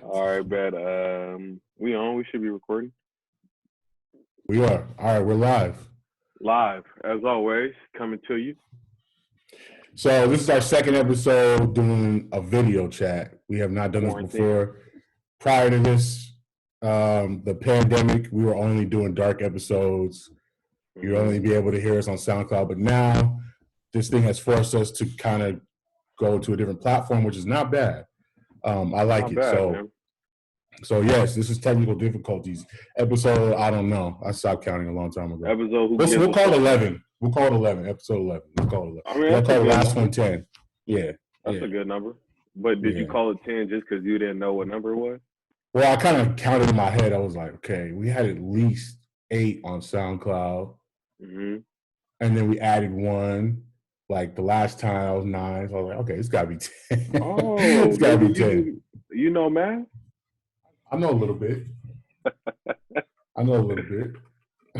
All right, bet. We on. We should be recording We are. All right, we're live. live as always. Coming to you. So this is our second episode doing a video chat. We have not done this before. Prior to this, the pandemic, we were only doing dark episodes. You'd only be able to hear us on SoundCloud. But now this thing has forced us to kind of go to a different platform, which is not bad. I like Not it. bad, man. So yes, this is technical difficulties. Episode, I don't know. I stopped counting a long time ago. We'll call it 11. We'll call it 11. Episode 11. We'll call it 11. I mean, that's we'll call the last one 10. Yeah. That's a good number. But did you call it 10 just because you didn't know what number it was? Well, I kind of counted in my head. I was like, okay, we had at least 8 on SoundCloud. Mm-hmm. And then we added one. Like the last time I was 9. So I was like, okay, it's got to be 10. Oh, it's got to be 10. You know math? I know a little bit.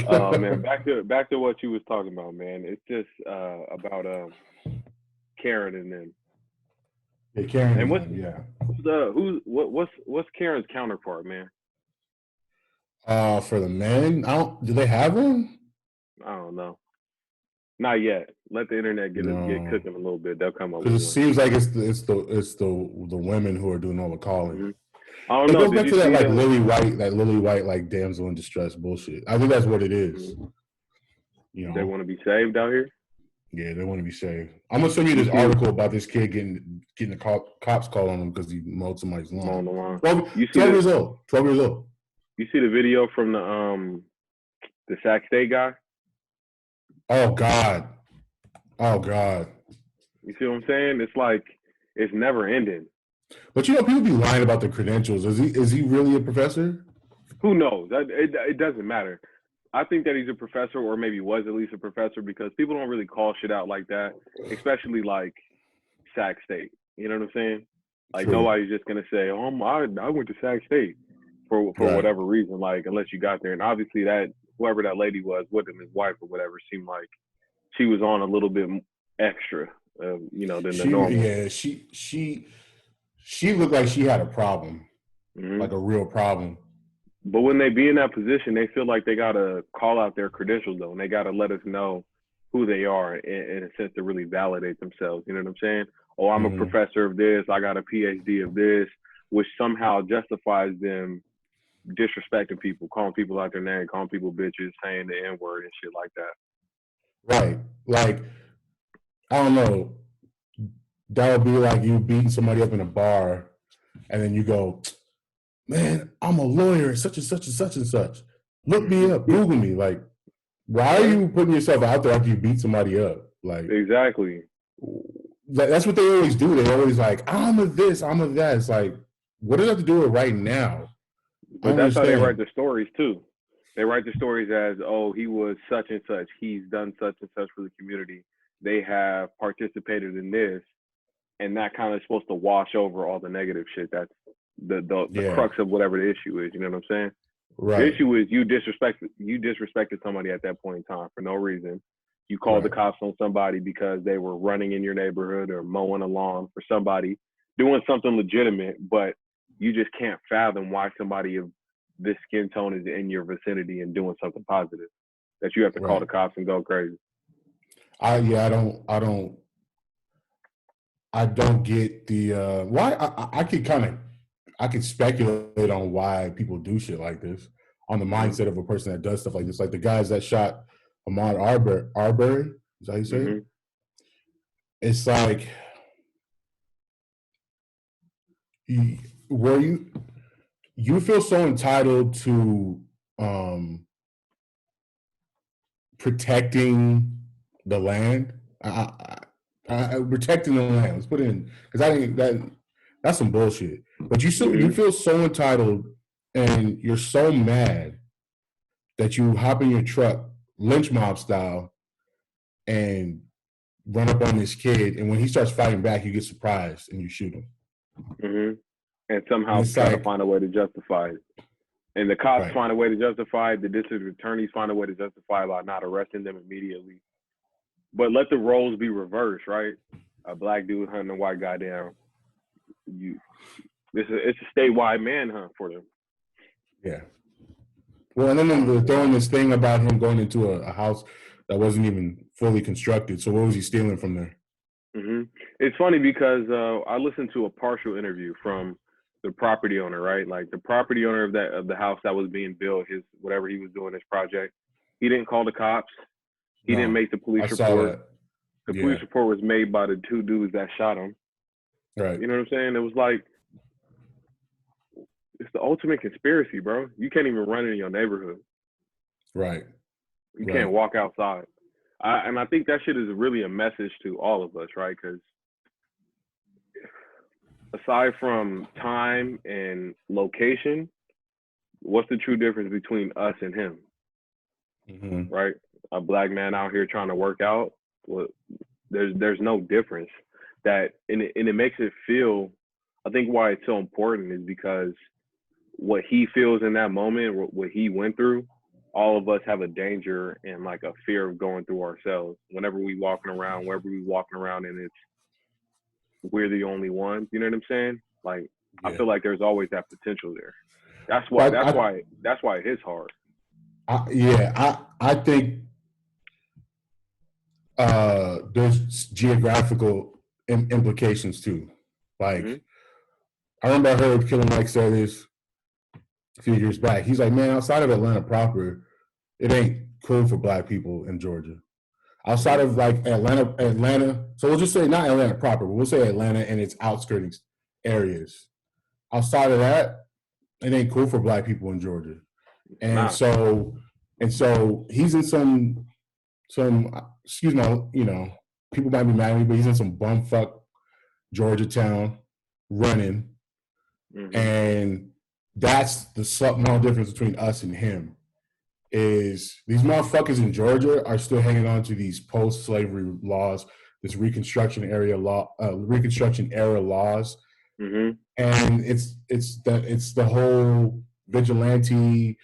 Oh man, back to what you was talking about, man. It's just about Karen and them. Yeah, Karen. And what's Karen's counterpart, man? For the men, do they have one? I don't know. Not yet. Let the internet get cooking a little bit. They'll come up. Because it seems like it's the women who are doing all the calling. Mm-hmm. I don't know. It goes back to that like Lily White like damsel in distress bullshit. I think that's what it is. Mm-hmm. You know, they want to be saved out here. Yeah, they want to be saved. I'm gonna send you this article about this kid getting the cops call on him because he mowed somebody's lawn. 12 years old. You see the video from the Sac State guy? Oh God. You see what I'm saying? It's like it's never ending. But you know, people be lying about the credentials. Is he really a professor? Who knows? It doesn't matter. I think that he's a professor, or maybe was at least a professor, because people don't really call shit out like that, especially like Sac State. You know what I'm saying? Like nobody's just gonna say, "Oh, I went to Sac State for whatever reason." Like unless you got there, and obviously that whoever that lady was with him, his wife or whatever, seemed like she was on a little bit extra, than the normal. Yeah, she looked like she had a problem, like a real problem. But when they be in that position, they feel like they got to call out their credentials, though, and they got to let us know who they are in a sense to really validate themselves. You know what I'm saying? Oh, I'm a professor of this. I got a PhD of this, which somehow justifies them disrespecting people, calling people out their name, calling people bitches, saying the N-word and shit like that. Right. Like, I don't know. That would be like you beating somebody up in a bar, and then you go, "Man, I'm a lawyer, such and such and such and such. Look me up, Google me." Like, why are you putting yourself out there after you beat somebody up? Like, exactly. That's what they always do. They always like, "I'm a this, I'm a that." It's like, what does that have to do with right now? But that's how they write the stories too. They write the stories as, "Oh, he was such and such. He's done such and such for the community. They have participated in this." And that kind of is supposed to wash over all the negative shit. That's the crux of whatever the issue is. You know what I'm saying? Right. The issue is you disrespected somebody at that point in time for no reason. You called the cops on somebody because they were running in your neighborhood or mowing a lawn for somebody, doing something legitimate, but you just can't fathom why somebody of this skin tone is in your vicinity and doing something positive. That you have to call the cops and go crazy. I don't get the why. I could speculate on why people do shit like this, on the mindset of a person that does stuff like this. Like the guys that shot Ahmad Arbury, is that how you say it? It's like, you feel so entitled to protecting the land. Protecting the land. Let's put it in, because I think that's some bullshit. But you feel so entitled, and you're so mad that you hop in your truck, lynch mob style, and run up on this kid. And when he starts fighting back, you get surprised and you shoot him. And somehow try to find a way to justify it. And the cops find a way to justify it. The district attorneys find a way to justify it by not arresting them immediately. But let the roles be reversed, right? A black dude hunting a white guy down. it's a statewide manhunt for them. Yeah. Well, and then they're throwing this thing about him going into a house that wasn't even fully constructed. So what was he stealing from there? Mm-hmm. It's funny because I listened to a partial interview from the property owner, right? Like the property owner of the house that was being built, his whatever he was doing, his project. He didn't call the cops. He didn't make the police report. The police report was made by the two dudes that shot him. Right. You know what I'm saying? It was like, it's the ultimate conspiracy, bro. You can't even run in your neighborhood. Right. You can't walk outside. And I think that shit is really a message to all of us, right? Because aside from time and location, what's the true difference between us and him? Mm-hmm. Right? A black man out here trying to work out. Well, there's no difference. And it makes it feel. I think why it's so important is because what he feels in that moment, what he went through, all of us have a danger and like a fear of going through ourselves. Whenever we walking around, wherever we walking around, and we're the only ones. You know what I'm saying? Like, I feel like there's always that potential there. That's why it is hard. I think there's geographical implications too. Like, I remember I heard Killer Mike say this a few years back. He's like, man, outside of Atlanta proper, it ain't cool for black people in Georgia. Outside of like Atlanta, so we'll just say not Atlanta proper, but we'll say Atlanta and its outskirting areas. Outside of that, it ain't cool for black people in Georgia. And so he's in some excuse me, you know, people might be mad at me, but he's in some bumfuck Georgia town running. Mm-hmm. And that's the small difference between us and him. Is these motherfuckers in Georgia are still hanging on to these post-slavery laws, this Reconstruction era laws, mm-hmm. And it's the whole vigilante,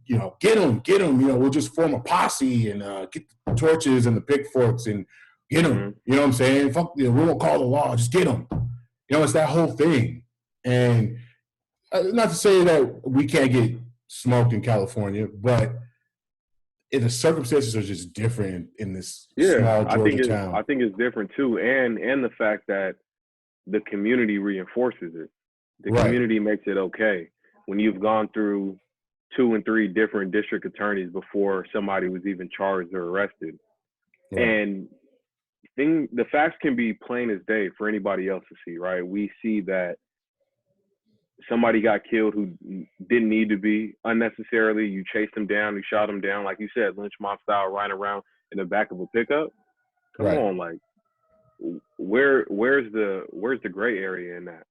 you know, get them, you know, we'll just form a posse and get the torches and the pitchforks and get them, mm-hmm. You know what I'm saying? Fuck, we won't call the law, just get them. You know, it's that whole thing. And not to say that we can't get smoked in California, but the circumstances are just different in this small Georgia town. I think it's different too, and the fact that the community reinforces it. The community makes it okay. When you've gone through 2 and 3 different district attorneys before somebody was even charged or arrested, and the facts can be plain as day for anybody else to see. Right? We see that somebody got killed who didn't need to be unnecessarily. You chased them down, you shot them down, like you said, lynch mob style, riding around in the back of a pickup. Come on, like where's the gray area in that?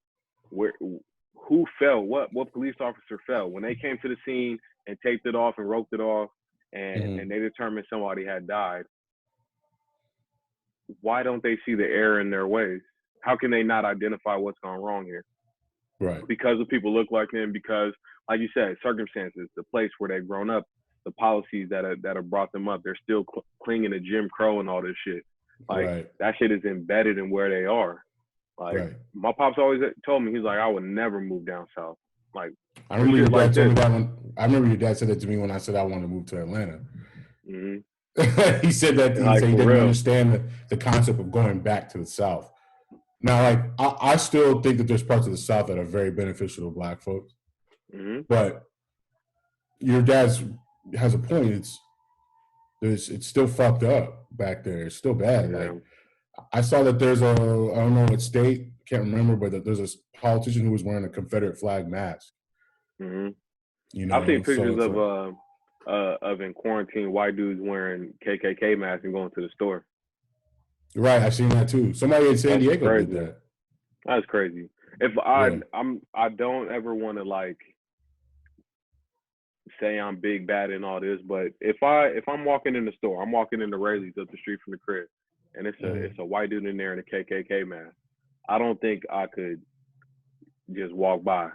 Who fell? What police officer fell when they came to the scene and taped it off and roped it off, and they determined somebody had died? Why don't they see the error in their ways? How can they not identify what's gone wrong here? Right. Because of people look like them, because, like you said, circumstances, the place where they've grown up, the policies that have brought them up, they're still clinging to Jim Crow and all this shit. Like, that shit is embedded in where they are. Like, my pops always told me, he's like, I would never move down south. Like, I remember your dad told me that I remember your dad said that to me when I said I wanted to move to Atlanta. Mm-hmm. He said that he didn't understand the concept of going back to the South. Now, like, I still think that there's parts of the South that are very beneficial to black folks. Mm-hmm. But your dad has a point. It's still fucked up back there. It's still bad. Yeah. Like, I saw that there's I don't know what state, can't remember, but that there's a politician who was wearing a Confederate flag mask. Mm-hmm. You know, I've seen pictures of in quarantine white dudes wearing KKK masks and going to the store. Right, I've seen that too. Somebody in San Diego did that. That's crazy. If I don't ever want to like say I'm big bad and all this, but if I'm walking in the store, I'm walking in the Rayleigh's up the street from the crib, and it's a white dude in there in a KKK mask, I don't think I could just walk by.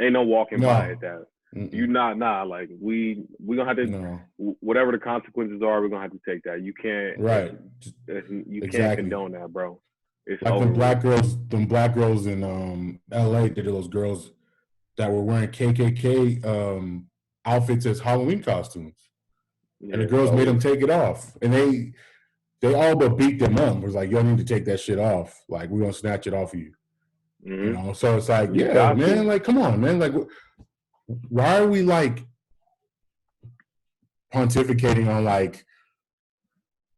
Ain't no walking by at that. You like we gonna have to whatever the consequences are, we're gonna have to take that. You can't you can't condone that, bro. It's like over them black girls in LA did those girls that were wearing KKK outfits as Halloween costumes. Yeah, and the girls made them take it off. And they all but beat them up. It was like, y'all need to take that shit off. Like, we're going to snatch it off of you. Mm-hmm. You know? So it's like, you yeah, man, like, come on, man. Like, why are we, like, pontificating on, like,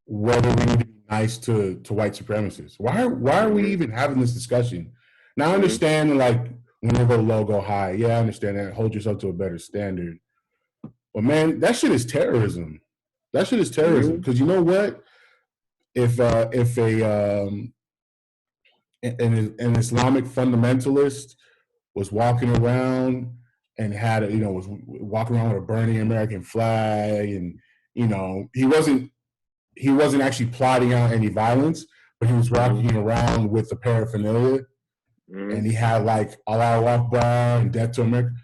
whether we need to be nice to white supremacists? Why are we even having this discussion? Now, I understand, like, when you go low, go high. Yeah, I understand that. Hold yourself to a better standard. But, man, that shit is terrorism. That shit is terrorism. Because you know what? If an Islamic fundamentalist was walking around and had was walking around with a burning American flag, and he wasn't actually plotting out any violence, but he was walking around with the paraphernalia, and he had like Allahu Akbar and Death to America.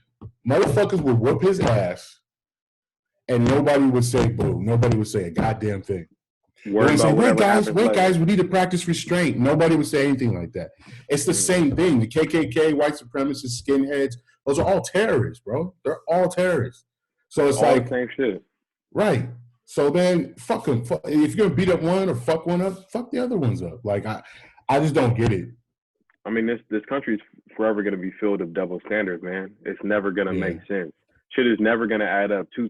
Motherfuckers would whoop his ass, and nobody would say boo. Nobody would say a goddamn thing. They say, wait, guys, we need to practice restraint. Nobody would say anything like that. It's the same thing. The KKK, white supremacists, skinheads, those are all terrorists, bro. They're all terrorists. So it's all like, the same shit. Right. So then, fuck them. If you're going to beat up one or fuck one up, fuck the other ones up. Like, I just don't get it. I mean, this country is forever going to be filled with double standards, man. It's never going to make sense. Shit is never going to add up. Two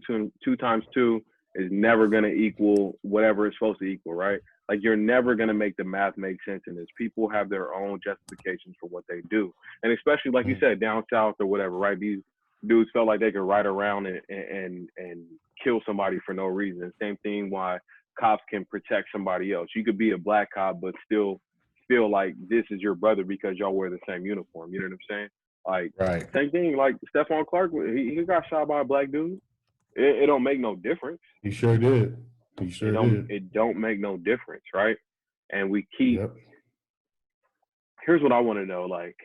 times two is never going to equal whatever it's supposed to equal, right? Like, you're never going to make the math make sense in this. People have their own justifications for what they do. And especially, like you said, down south or whatever, right? These dudes felt like they could ride around and kill somebody for no reason. Same thing why cops can protect somebody else. You could be a black cop, but still feel like this is your brother because y'all wear the same uniform. You know what I'm saying? Like, right. Same thing, like Stephon Clark, he got shot by a black dude. It don't make no difference. He sure did. It don't make no difference, right? And we keep. Yep. Here's what I want to know: like,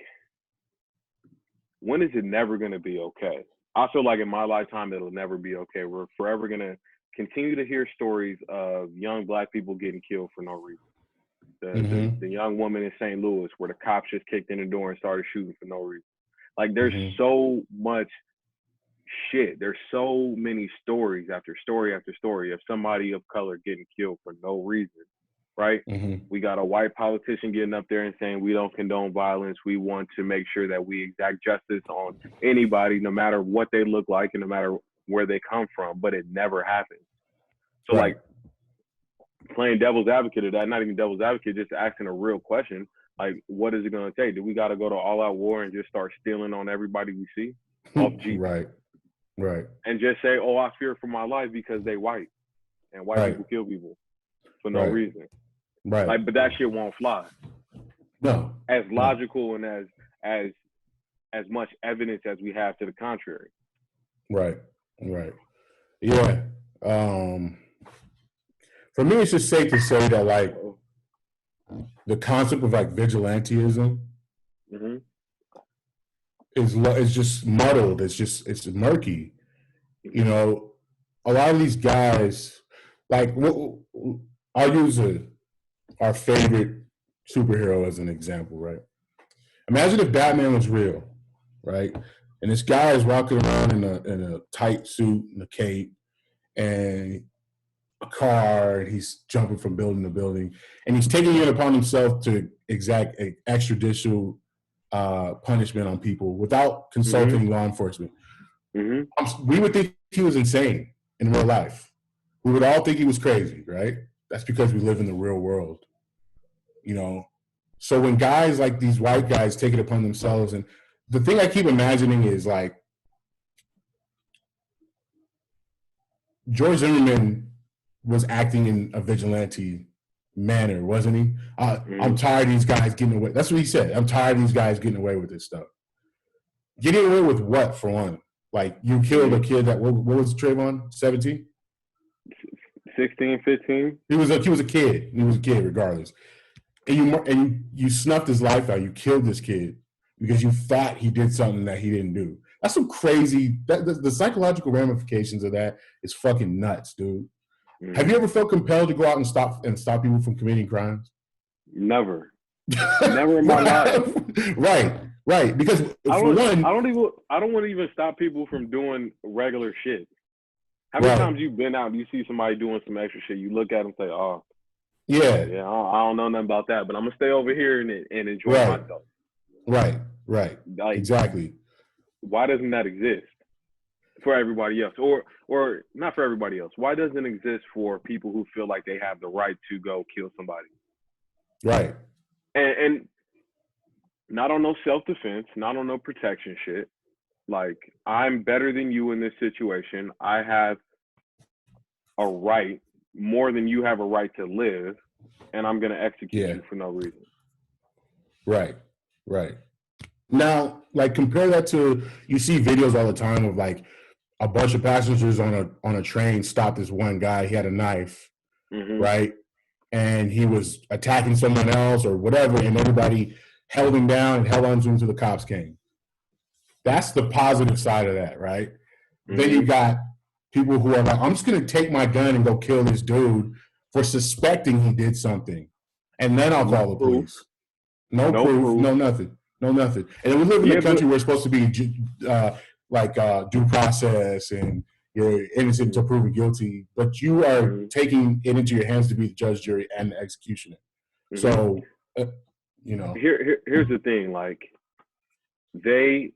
when is it never going to be okay? I feel like in my lifetime it'll never be okay. We're forever going to continue to hear stories of young black people getting killed for no reason. The young woman in St. Louis where the cops just kicked in the door and started shooting for no reason. Like, there's so much shit. There's so many stories after story after story of somebody of color getting killed for no reason, right? We got a white politician getting up there and saying we don't condone violence. We want to make sure that we exact justice on anybody, no matter what they look like and no matter where they come from, but it never happens. So like, playing devil's advocate of that, not even devil's advocate, just asking a real question, like, what is it going to take? Do we got to go to all-out war and just start stealing on everybody we see? Off Jeep? Right. And just say, oh, I fear for my life because they white. And white people kill people for no reason. Right. Like, but that shit won't fly. No. As logical and as much evidence as we have to the contrary. Right. Yeah. For me, it's just safe to say that, like, the concept of, like, vigilantism is just muddled. It's murky. You know, a lot of these guys, like, I'll use our favorite superhero as an example, right? Imagine if Batman was real, right? And this guy is walking around in a tight suit and a cape and a car, and he's jumping from building to building, and he's taking it upon himself to exact extrajudicial punishment on people without consulting law enforcement. We would think he was insane in real life. We would all think he was crazy, right? That's because we live in the real world, you know? So when guys like these white guys take it upon themselves, and the thing I keep imagining is, like, George Zimmerman was acting in a vigilante manner, wasn't he? I'm tired of these guys getting away. That's what he said. I'm tired of these guys getting away with this stuff. Getting away with what, for one? Like, you killed a kid that, what was Trayvon? 17? 16, 15? He was a kid. He was a kid regardless. And you snuffed his life out. You killed this kid because you thought he did something that he didn't do. That's some crazy, the psychological ramifications of that is fucking nuts, dude. Have you ever felt compelled to go out and stop people from committing crimes? Never. Never in my life. Right. Because I don't want to even stop people from doing regular shit. How many times you've been out and you see somebody doing some extra shit, you look at them and say, "Oh, yeah, I don't know nothing about that, but I'm gonna stay over here and enjoy myself." Right. Like, exactly. Why doesn't that exist for everybody else, or not for everybody else? Why doesn't it exist for people who feel like they have the right to go kill somebody? Right. And not on no self-defense, not on no protection shit. Like, I'm better than you in this situation. I have a right more than you have a right to live, and I'm going to execute you for no reason. Right. Now, like, compare that to, you see videos all the time of like a bunch of passengers on a train stopped this one guy. He had a knife, right? And he was attacking someone else or whatever, and everybody held him down and held on to him until the cops came. That's the positive side of that, right? Then you got people who are like, I'm just going to take my gun and go kill this dude for suspecting he did something. And then I'll call the police. No proof, no nothing. And we live in a country where it's supposed to be due process and you're innocent until proven guilty, but you are taking it into your hands to be the judge, jury, and the executioner. So, Here's the thing. Like, they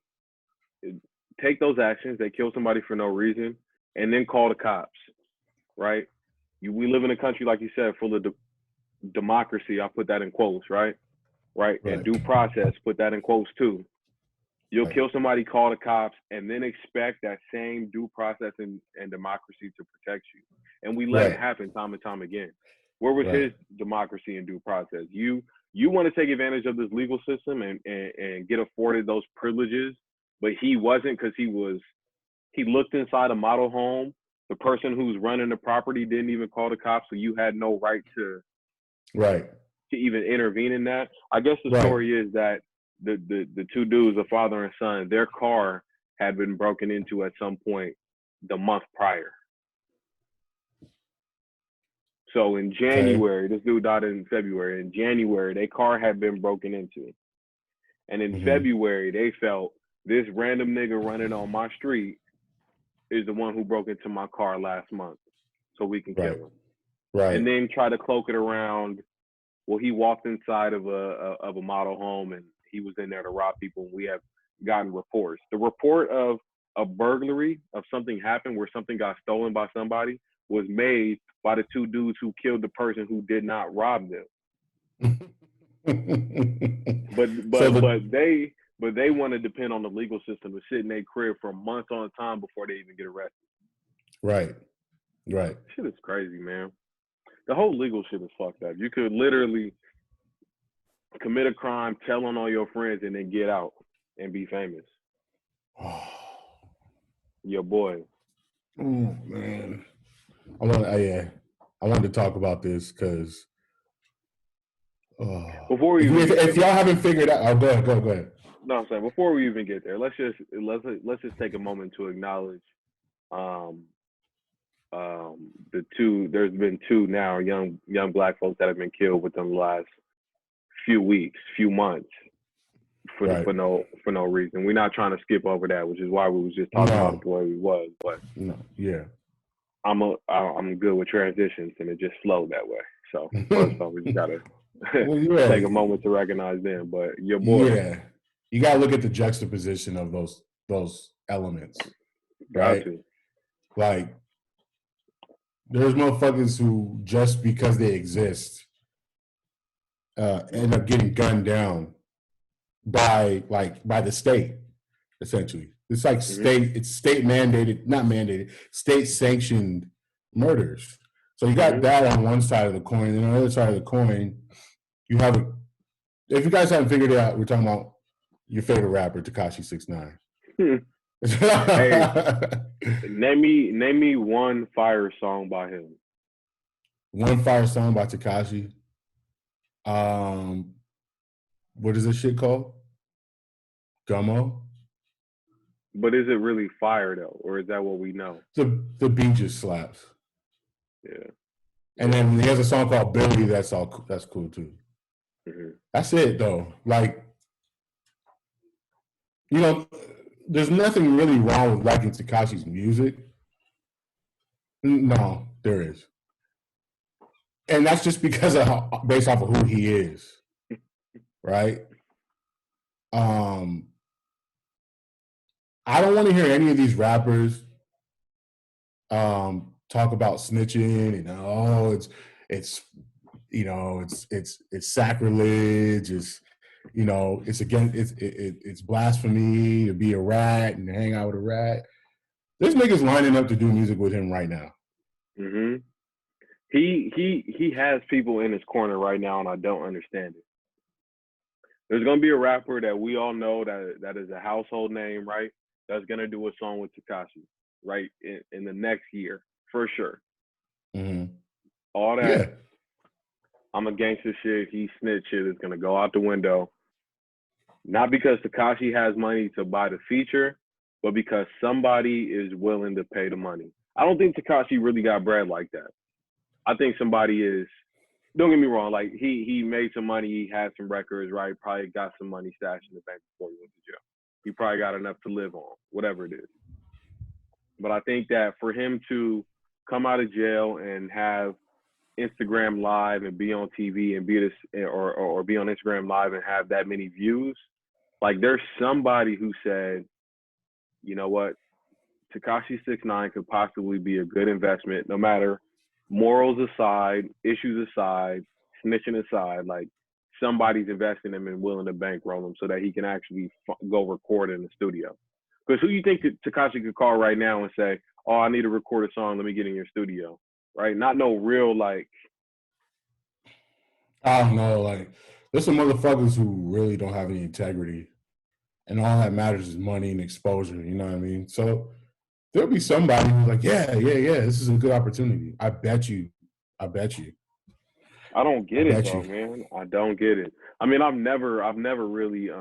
take those actions, they kill somebody for no reason, and then call the cops, right? We live in a country, like you said, full of democracy. I put that in quotes, right? And due process, put that in quotes too. You'll kill somebody, call the cops, and then expect that same due process and democracy to protect you. And we let it happen time and time again. Where was his democracy and due process? You want to take advantage of this legal system and get afforded those privileges, but he wasn't, because he looked inside a model home. The person who's running the property didn't even call the cops, so you had no right to even intervene in that. I guess the story is that the two dudes, a father and son, their car had been broken into at some point the month prior. So in January, this dude died in February. In January, their car had been broken into. And in February, they felt this random nigga running on my street is the one who broke into my car last month, so we can kill him. And then try to cloak it around, well, he walked inside of a model home and he was in there to rob people. We have gotten reports. The report of a burglary, of something happened where something got stolen by somebody, was made by the two dudes who killed the person who did not rob them. But they want to depend on the legal system to sit in their crib for months on time before they even get arrested. Right. Shit is crazy, man. The whole legal shit is fucked up. You could literally commit a crime, tell on all your friends, and then get out and be famous. Your boy. Oh, man. I wanted to talk about this because if y'all haven't figured out, go ahead. No, I'm saying, before we even get there, let's just take a moment to acknowledge there's been two now young black folks that have been killed within the last few weeks, few months for no reason. We're not trying to skip over that, which is why we was just talking about it the way we was. But I'm good with transitions, and it just flowed that way. So first off, we just gotta take a moment to recognize them. But your boy, you gotta look at the juxtaposition of those elements, right? Like, there's motherfuckers who, just because they exist, end up getting gunned down by the state, essentially. It's like state mandated, not mandated, state sanctioned murders. So you got that on one side of the coin, and on the other side of the coin, you have if you guys haven't figured it out, we're talking about your favorite rapper, Tekashi 6ix9ine. Hey, name me one fire song by him. One fire song by Tekashi. What is this shit called? Gummo. But is it really fire though, or is that what we know? The beat just slaps. Yeah. And then he has a song called Billy. That's cool too. Mm-hmm. That's it, though. Like, you know, there's nothing really wrong with liking Tekashi's music. No, there is. And that's just because of based off of who he is, right? I don't want to hear any of these rappers talk about snitching and it's it's sacrilege, it's blasphemy to be a rat and hang out with a rat. There's niggas lining up to do music with him right now. Mm-hmm. He has people in his corner right now, and I don't understand it. There's gonna be a rapper that we all know that is a household name, right? That's gonna do a song with Tekashi, right? In the next year, for sure. Mm-hmm. All that I'm a gangster shit, he snitch shit is gonna go out the window. Not because Tekashi has money to buy the feature, but because somebody is willing to pay the money. I don't think Tekashi really got bread like that. I think somebody is. Don't get me wrong. Like he made some money. He had some records, right? Probably got some money stashed in the bank before he went to jail. He probably got enough to live on, whatever it is. But I think that for him to come out of jail and have Instagram Live and be on TV and be this or be on Instagram Live and have that many views, like there's somebody who said, you know what, Tekashi 6ix9ine could possibly be a good investment, no matter morals aside, issues aside, snitching aside. Like somebody's investing him and willing to bankroll him so that he can actually go record in the studio. Because who you think Tekashi could call right now and say, "Oh, I need to record a song. Let me get in your studio." Right? Not no real like. I don't know. Like there's some motherfuckers who really don't have any integrity, and all that matters is money and exposure. You know what I mean? So there'll be somebody who's like, yeah, this is a good opportunity. I bet you. I don't get it though, you. man. I don't get it. I mean, I've never really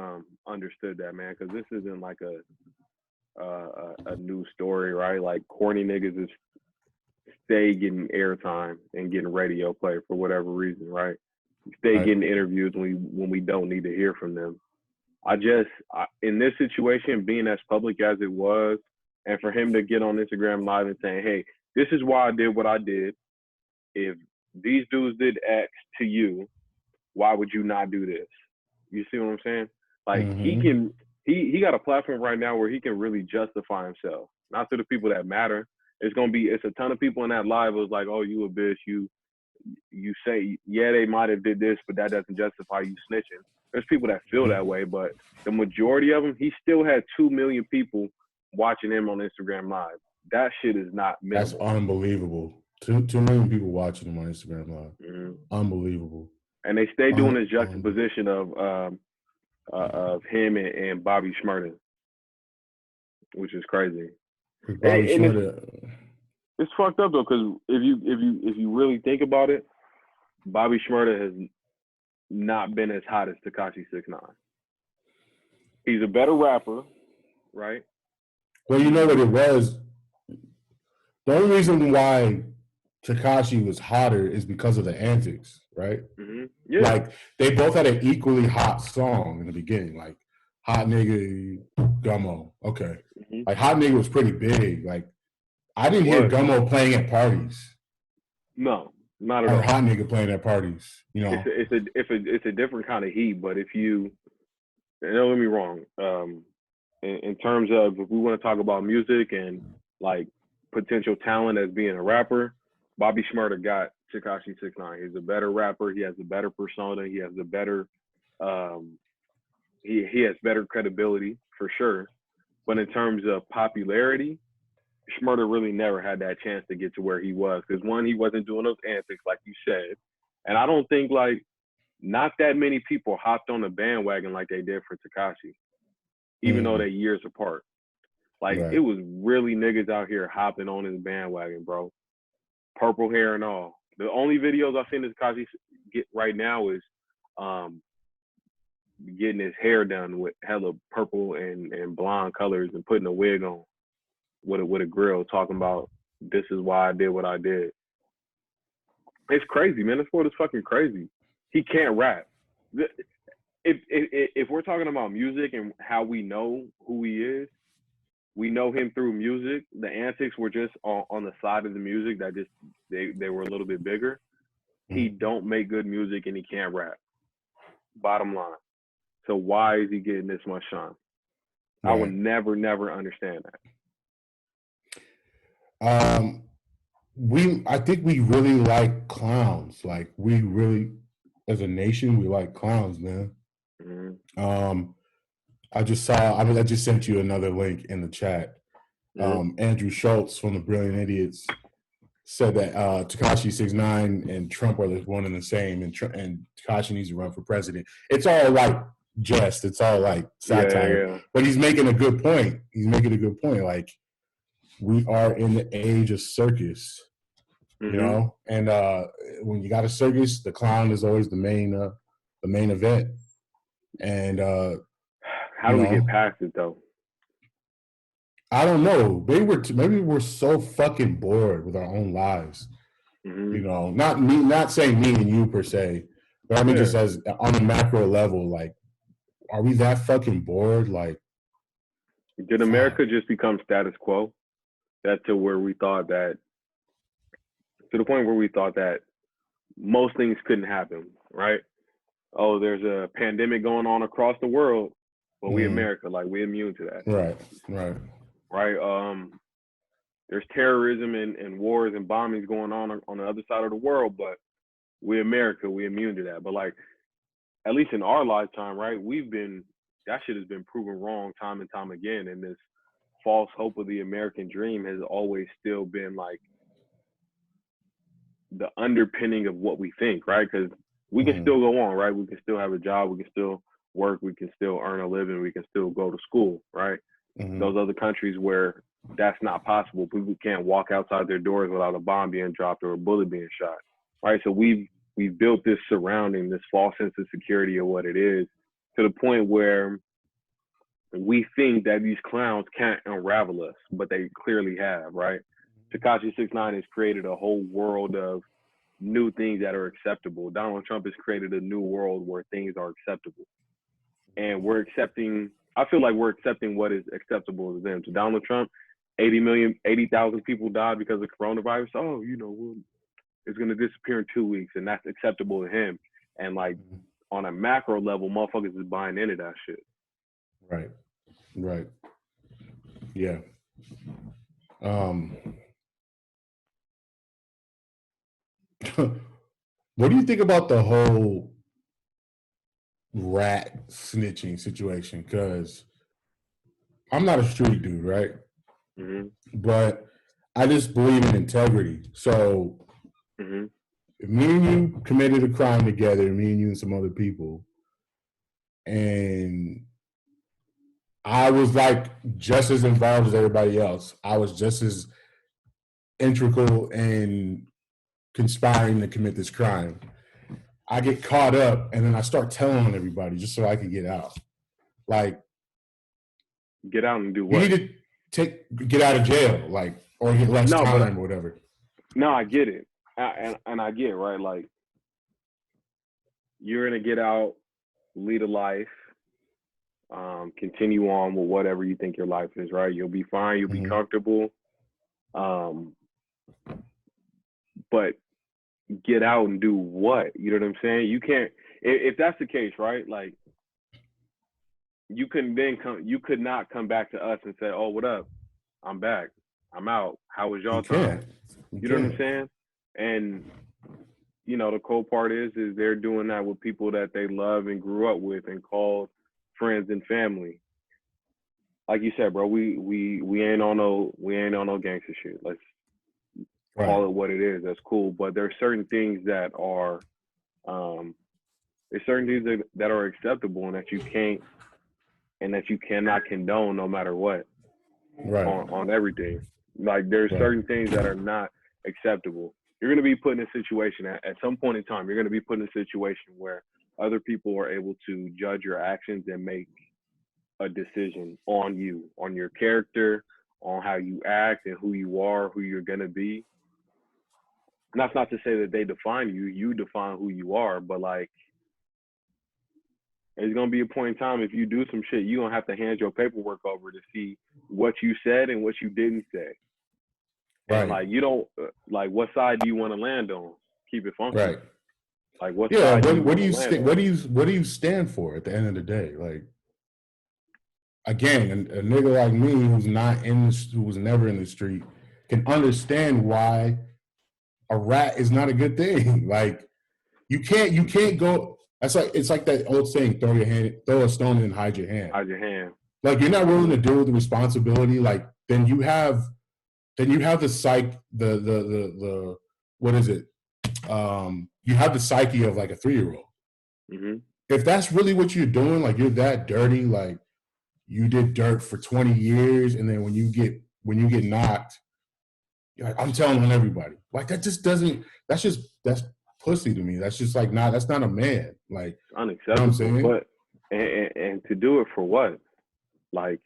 understood that, man, because this isn't like a new story, right? Like corny niggas is stay getting airtime and getting radio play for whatever reason, right? Stay getting interviews when we don't need to hear from them. In this situation, being as public as it was, and for him to get on Instagram Live and saying, "Hey, this is why I did what I did. If these dudes did X to you, why would you not do this?" You see what I'm saying? Like he got a platform right now where he can really justify himself, not to the people that matter. It's a ton of people in that live was like, "Oh, you a bitch, you say, yeah, they might have did this, but that doesn't justify you snitching." There's people that feel that way, but the majority of them, he still had 2 million people watching him on Instagram Live. That shit is not minimal. That's unbelievable. 2 million people watching him on Instagram Live. Mm-hmm. Unbelievable. And they stay doing this juxtaposition of him and Bobby Shmurda, which is crazy. Bobby Shmurda. It's fucked up though, because if you really think about it, Bobby Shmurda has not been as hot as Tekashi 6ix9ine. He's a better rapper, right? Well, you know what it was? The only reason why Tekashi was hotter is because of the antics, right? Mm-hmm. Yeah. Like they both had an equally hot song in the beginning, like Hot Nigga, Gummo. Okay. Mm-hmm. Like Hot Nigga was pretty big. Like I didn't hear Gummo playing at parties. No, not at all. Or Hot Nigga playing at parties. You know, it's a different kind of heat. But if you don't get me wrong, in terms of if we want to talk about music and like potential talent as being a rapper, Bobby Shmurda got Tekashi 6ix9ine. He's a better rapper. He has a better persona. He has a better he has better credibility for sure. But in terms of popularity, Shmurda really never had that chance to get to where he was because one, he wasn't doing those antics like you said, and I don't think like not that many people hopped on the bandwagon like they did for Tekashi, even though they're years apart. Like it was really niggas out here hopping on his bandwagon, bro. Purple hair and all. The only videos I've seen Tekashi get right now is getting his hair done with hella purple and blonde colors and putting a wig on with a grill, talking about this is why I did what I did. It's crazy, man. This world is fucking crazy. He can't rap. if we're talking about music and how we know who he is, we know him through music. The antics were just on the side of the music that just they were a little bit bigger. He don't make good music and he can't rap. Bottom line. So why is he getting this much shine? Right. I would never understand that. I think we really like clowns. Like we really, as a nation, we like clowns, man. Mm-hmm. I just sent you another link in the chat. Andrew Schultz from the Brilliant Idiots said that Tekashi 6ix9ine and Trump are one and the same, and Tekashi needs to run for president. It's all like jest. It's all like satire. Yeah. But he's making a good point. Like, we are in the age of circus, you know? And when you got a circus, the clown is always the main event. And how do we get past it, though? I don't know. Maybe we're so fucking bored with our own lives. You know, not saying me and you per se, but I mean just as on a macro level, like, are we that fucking bored? Like, did America just become status quo? To the point where we thought that most things couldn't happen, right? Oh, there's a pandemic going on across the world, but we America, like, we immune to that. Right. There's terrorism and wars and bombings going on the other side of the world, but we America, we immune to that. But like, at least in our lifetime, right, that shit has been proven wrong time and time again. And this false hope of the American dream has always still been like the underpinning of what we think, right? Because we can still go on, right? We can still have a job, we can still work, we can still earn a living, we can still go to school, right? Those other countries where that's not possible, people can't walk outside their doors without a bomb being dropped or a bullet being shot, right? So we've built this surrounding, this false sense of security of what it is, to the point where we think that these clowns can't unravel us, but they clearly have, right? Tekashi 6ix9ine has created a whole world of new things that are acceptable. Donald Trump has created a new world where things are acceptable. And I feel like we're accepting what is acceptable to them. To Donald Trump, 80,000 people died because of coronavirus. Oh, it's going to disappear in 2 weeks, and that's acceptable to him. And like, on a macro level, motherfuckers is buying into that shit. Right. Yeah. What do you think about the whole rat snitching situation? Because I'm not a street dude, right? But I just believe in integrity. So if me and you committed a crime together, me and you and some other people, and I was like just as involved as everybody else, I was just as integral in conspiring to commit this crime, I get caught up and then I start telling on everybody just so I can get out. Like, get out and do what? You need to get out of jail, like, or get less time or whatever. No, I get it. And I get it, right? Like, you're going to get out, lead a life, continue on with whatever you think your life is, right? You'll be fine. You'll be comfortable. But get out and do what? You know what I'm saying? You can't, if that's the case, right? Like, you could not come back to us and say, oh, what up? I'm back. I'm out. How was y'all time? You know what I'm saying? And, the cool part is they're doing that with people that they love and grew up with and called friends and family. Like you said, bro, we ain't on no gangster shit. Let's call it what it is. That's cool. But there are certain things that are that are acceptable and that you can't and that you cannot condone no matter what. On everything. Like, there's certain things that are not acceptable. You're going to be put in a situation at some point in time, you're going to be put in a situation where other people are able to judge your actions and make a decision on you, on your character, on how you act and who you are, who you're going to be. And that's not to say that they define you. You define who you are, but like, There's gonna be a point in time if you do some shit, you gonna have to hand your paperwork over to see what you said and what you didn't say. Right. And like you don't like what side do you want to land on? Keep it funky. Right. Like what side do you what do you stand for at the end of the day? Like again, a nigga like me who was never in the street can understand why a rat is not a good thing. Like you can't go. It's like that old saying: throw a stone and hide your hand. Hide your hand. Like you're not willing to deal with the responsibility. Like then you have the psych the what is it? You have the psyche of like a 3-year-old. Mm-hmm. If that's really what you're doing, like you're that dirty, like you did dirt for 20 years, and then when you get knocked, you're like, I'm telling on everybody. Like that just doesn't. That's pussy to me. That's just like that's not a man. Like unacceptable. You know what I'm saying? But and to do it for what? Like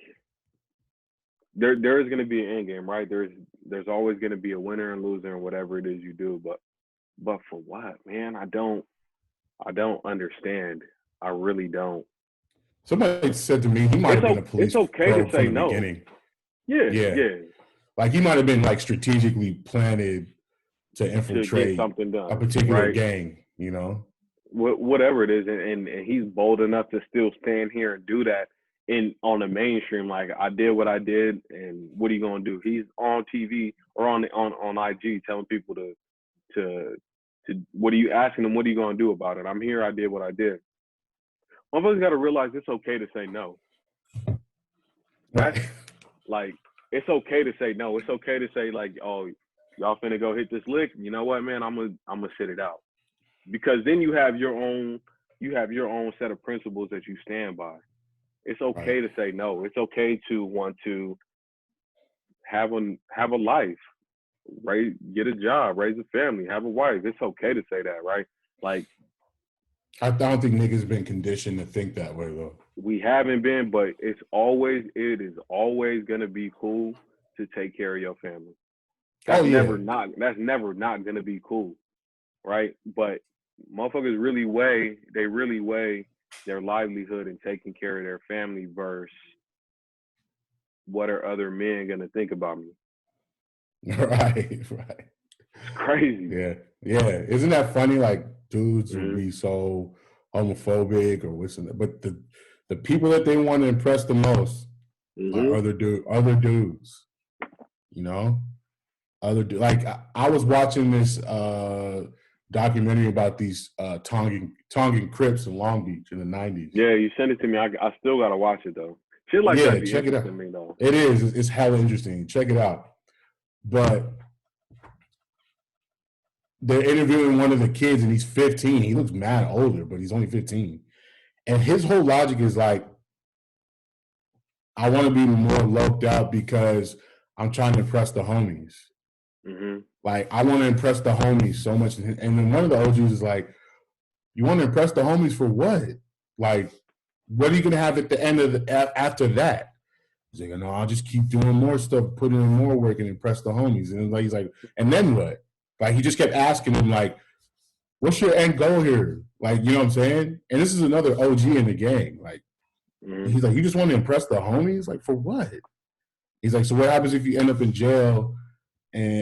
there is going to be an end game, right? There's always going to be a winner and loser and whatever it is you do. But for what, man? I don't understand. I really don't. Somebody said to me he might have been a police pro to say from the no. beginning. Yeah. Like he might have been like strategically planted to infiltrate a particular gang, you know? Whatever it is, and he's bold enough to still stand here and do that on the mainstream. Like I did what I did, and what are you gonna do? He's on TV or on IG telling people to what are you asking them? What are you gonna do about it? I'm here. I did what I did. Motherfuckers got to realize it's okay to say no. That's like it's okay to say no. It's okay to say like, oh, y'all finna go hit this lick. You know what, man? I'm gonna sit it out, because then you have your own set of principles that you stand by. It's okay to say no. It's okay to want to have a life, right? Get a job, raise a family, have a wife. It's okay to say that, right? Like I don't think niggas been conditioned to think that way though. We haven't been, but it is always gonna be cool to take care of your family. That's never not gonna be cool, right? But motherfuckers really weigh their livelihood and taking care of their family versus what are other men gonna think about me? Right. It's crazy. Yeah. Isn't that funny? Like dudes will be so homophobic or what's but the people that they want to impress the most are other dudes. You know? Like I was watching this documentary about these Tongan Crips in Long Beach in the 90s. Yeah, you sent it to me. I still gotta watch it though. Shit like that be check it out. To me, though. It is. It's hella interesting. Check it out. But they're interviewing one of the kids, and he's 15. He looks mad older, but he's only 15. And his whole logic is like, I want to be more loped out because I'm trying to impress the homies. Mm-hmm. Like, I want to impress the homies so much. And then one of the OGs is like, you want to impress the homies for what? Like, what are you going to have at the end of after that? He's like, no, I'll just keep doing more stuff, putting in more work and impress the homies. And he's like, and then what? Like, he just kept asking him, like, what's your end goal here? Like, you know what I'm saying? And this is another OG in the gang. Like, he's like, you just want to impress the homies? Like, for what? He's like, so what happens if you end up in jail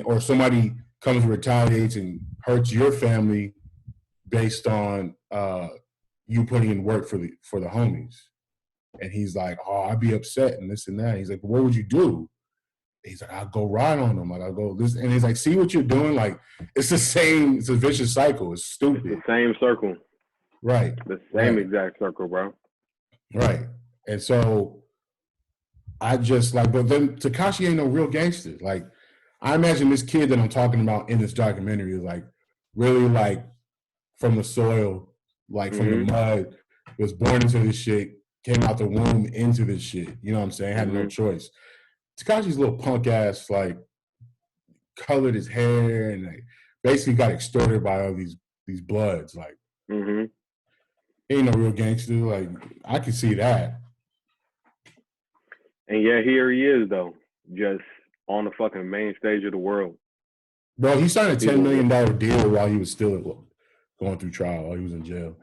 or somebody comes and retaliates and hurts your family based on you putting in work for the homies? And he's like, oh, I'd be upset and this and that. He's like, what would you do? He's like, I'll go ride on them. Like, I'll go this. And he's like, see what you're doing? Like, it's a vicious cycle. It's stupid. It's the same circle. Right. The same exact circle, bro. Right. And so I just like, but then Tekashi ain't no real gangster. Like, I imagine this kid that I'm talking about in this documentary is like really like from the soil, like from the mud, was born into this shit, came out the womb into this shit. You know what I'm saying? Had no choice. Tekashi's little punk ass, like, colored his hair and like, basically got extorted by all these bloods. Like, ain't no real gangster. Like, I can see that. And yeah, here he is though, just on the fucking main stage of the world. Bro, he signed a $10 million deal while he was still going through trial, while he was in jail.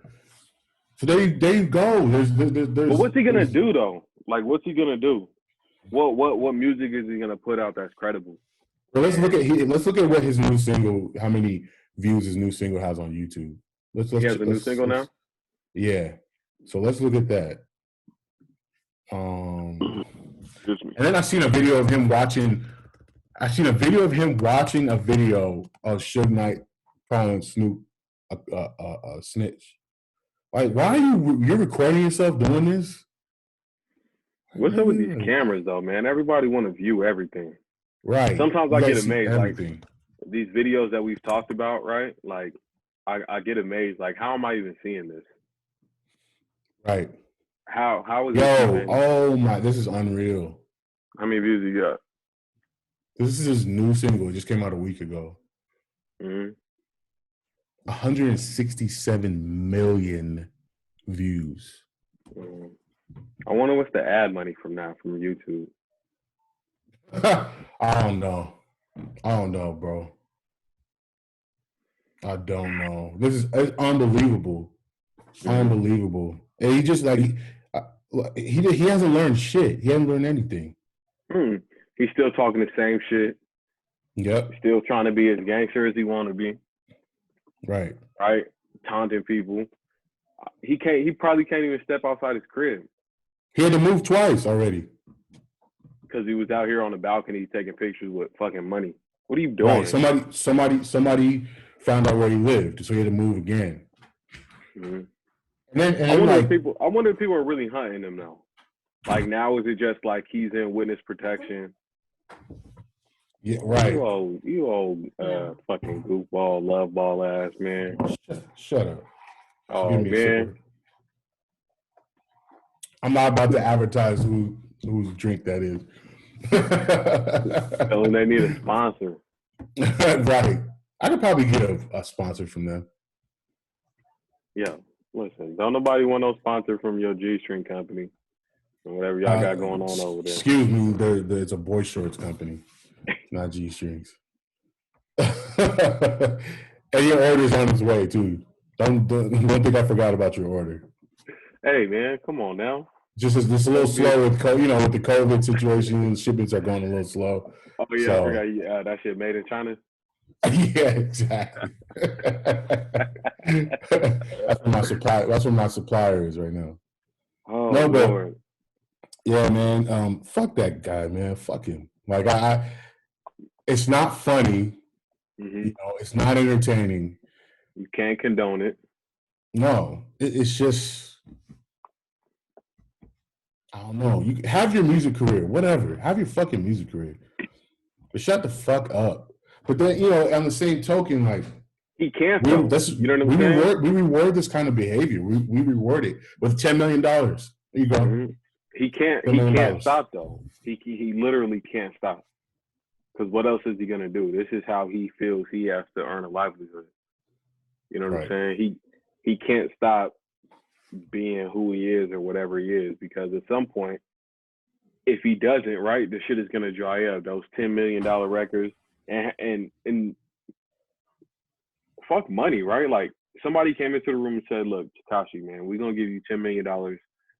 So there you go. There's But what's he gonna do though? Like, what's he gonna do? What music is he gonna put out that's credible? Well, let's look at what his new single, how many views his new single has on YouTube. He has a new single now. Yeah. So let's look at that. And then I seen a video of him watching. I seen a video of him watching a video of Suge Knight calling Snoop a snitch. Like, why are you're recording yourself doing this? What's up with these cameras though, man? Everybody want to view everything. Right. Sometimes I get amazed. Like these videos that we've talked about, right? Like I get amazed. Like, how am I even seeing this? Right. How is this? Oh my! This is unreal. How many views you got? This is his new single. It just came out a week ago. 167 million views. I wonder what's the ad money from YouTube. I don't know, bro. I don't know. It's unbelievable. Unbelievable. And he just like he hasn't learned shit. He hasn't learned anything. He's still talking the same shit. Yep. Still trying to be as gangster as he want to be. Right. Right. Taunting people. He probably can't even step outside his crib. He had to move twice already. Because he was out here on the balcony taking pictures with fucking money. What are you doing? Right. Somebody found out where he lived, so he had to move again. And I wonder if people are really hunting him now. Like, now is it just like he's in witness protection? Yeah, right. You old fucking goofball, love ball ass man. Shut up. Oh man. I'm not about to advertise whose drink that is. Tell them they need a sponsor. Right. I could probably get a sponsor from them. Yeah. Listen, don't nobody want no sponsor from your G-string company or whatever y'all got going on over there. Excuse me, it's a boy shorts company, not G-strings. And your order's on its way too. Don't think I forgot about your order. Hey man, come on now. Just a little slow with with the COVID situation. Shipments are going a little slow. Oh yeah, so, I forgot that shit made in China. Yeah, exactly. That's what my supplier is right now. Oh no, Lord. Yeah, man. Fuck that guy, man. Fuck him. Like it's not funny. It's not entertaining. You can't condone it. No, it's just. I don't know. You have your music career, whatever. Have your fucking music career. But shut the fuck up. But then, on the same token, like he can't. You know what I'm saying? We reward this kind of behavior. We reward it with $10 million. There you go. He can't. He can't stop though. He literally can't stop. Because what else is he gonna do? This is how he feels he has to earn a livelihood. You know what I'm saying? He can't stop being who he is or whatever he is, because at some point, if he doesn't, right, the shit is gonna dry up. Those $10 million records and fuck money, right? Like somebody came into the room and said, "Look, Tekashi, man, we're gonna give you $10 million,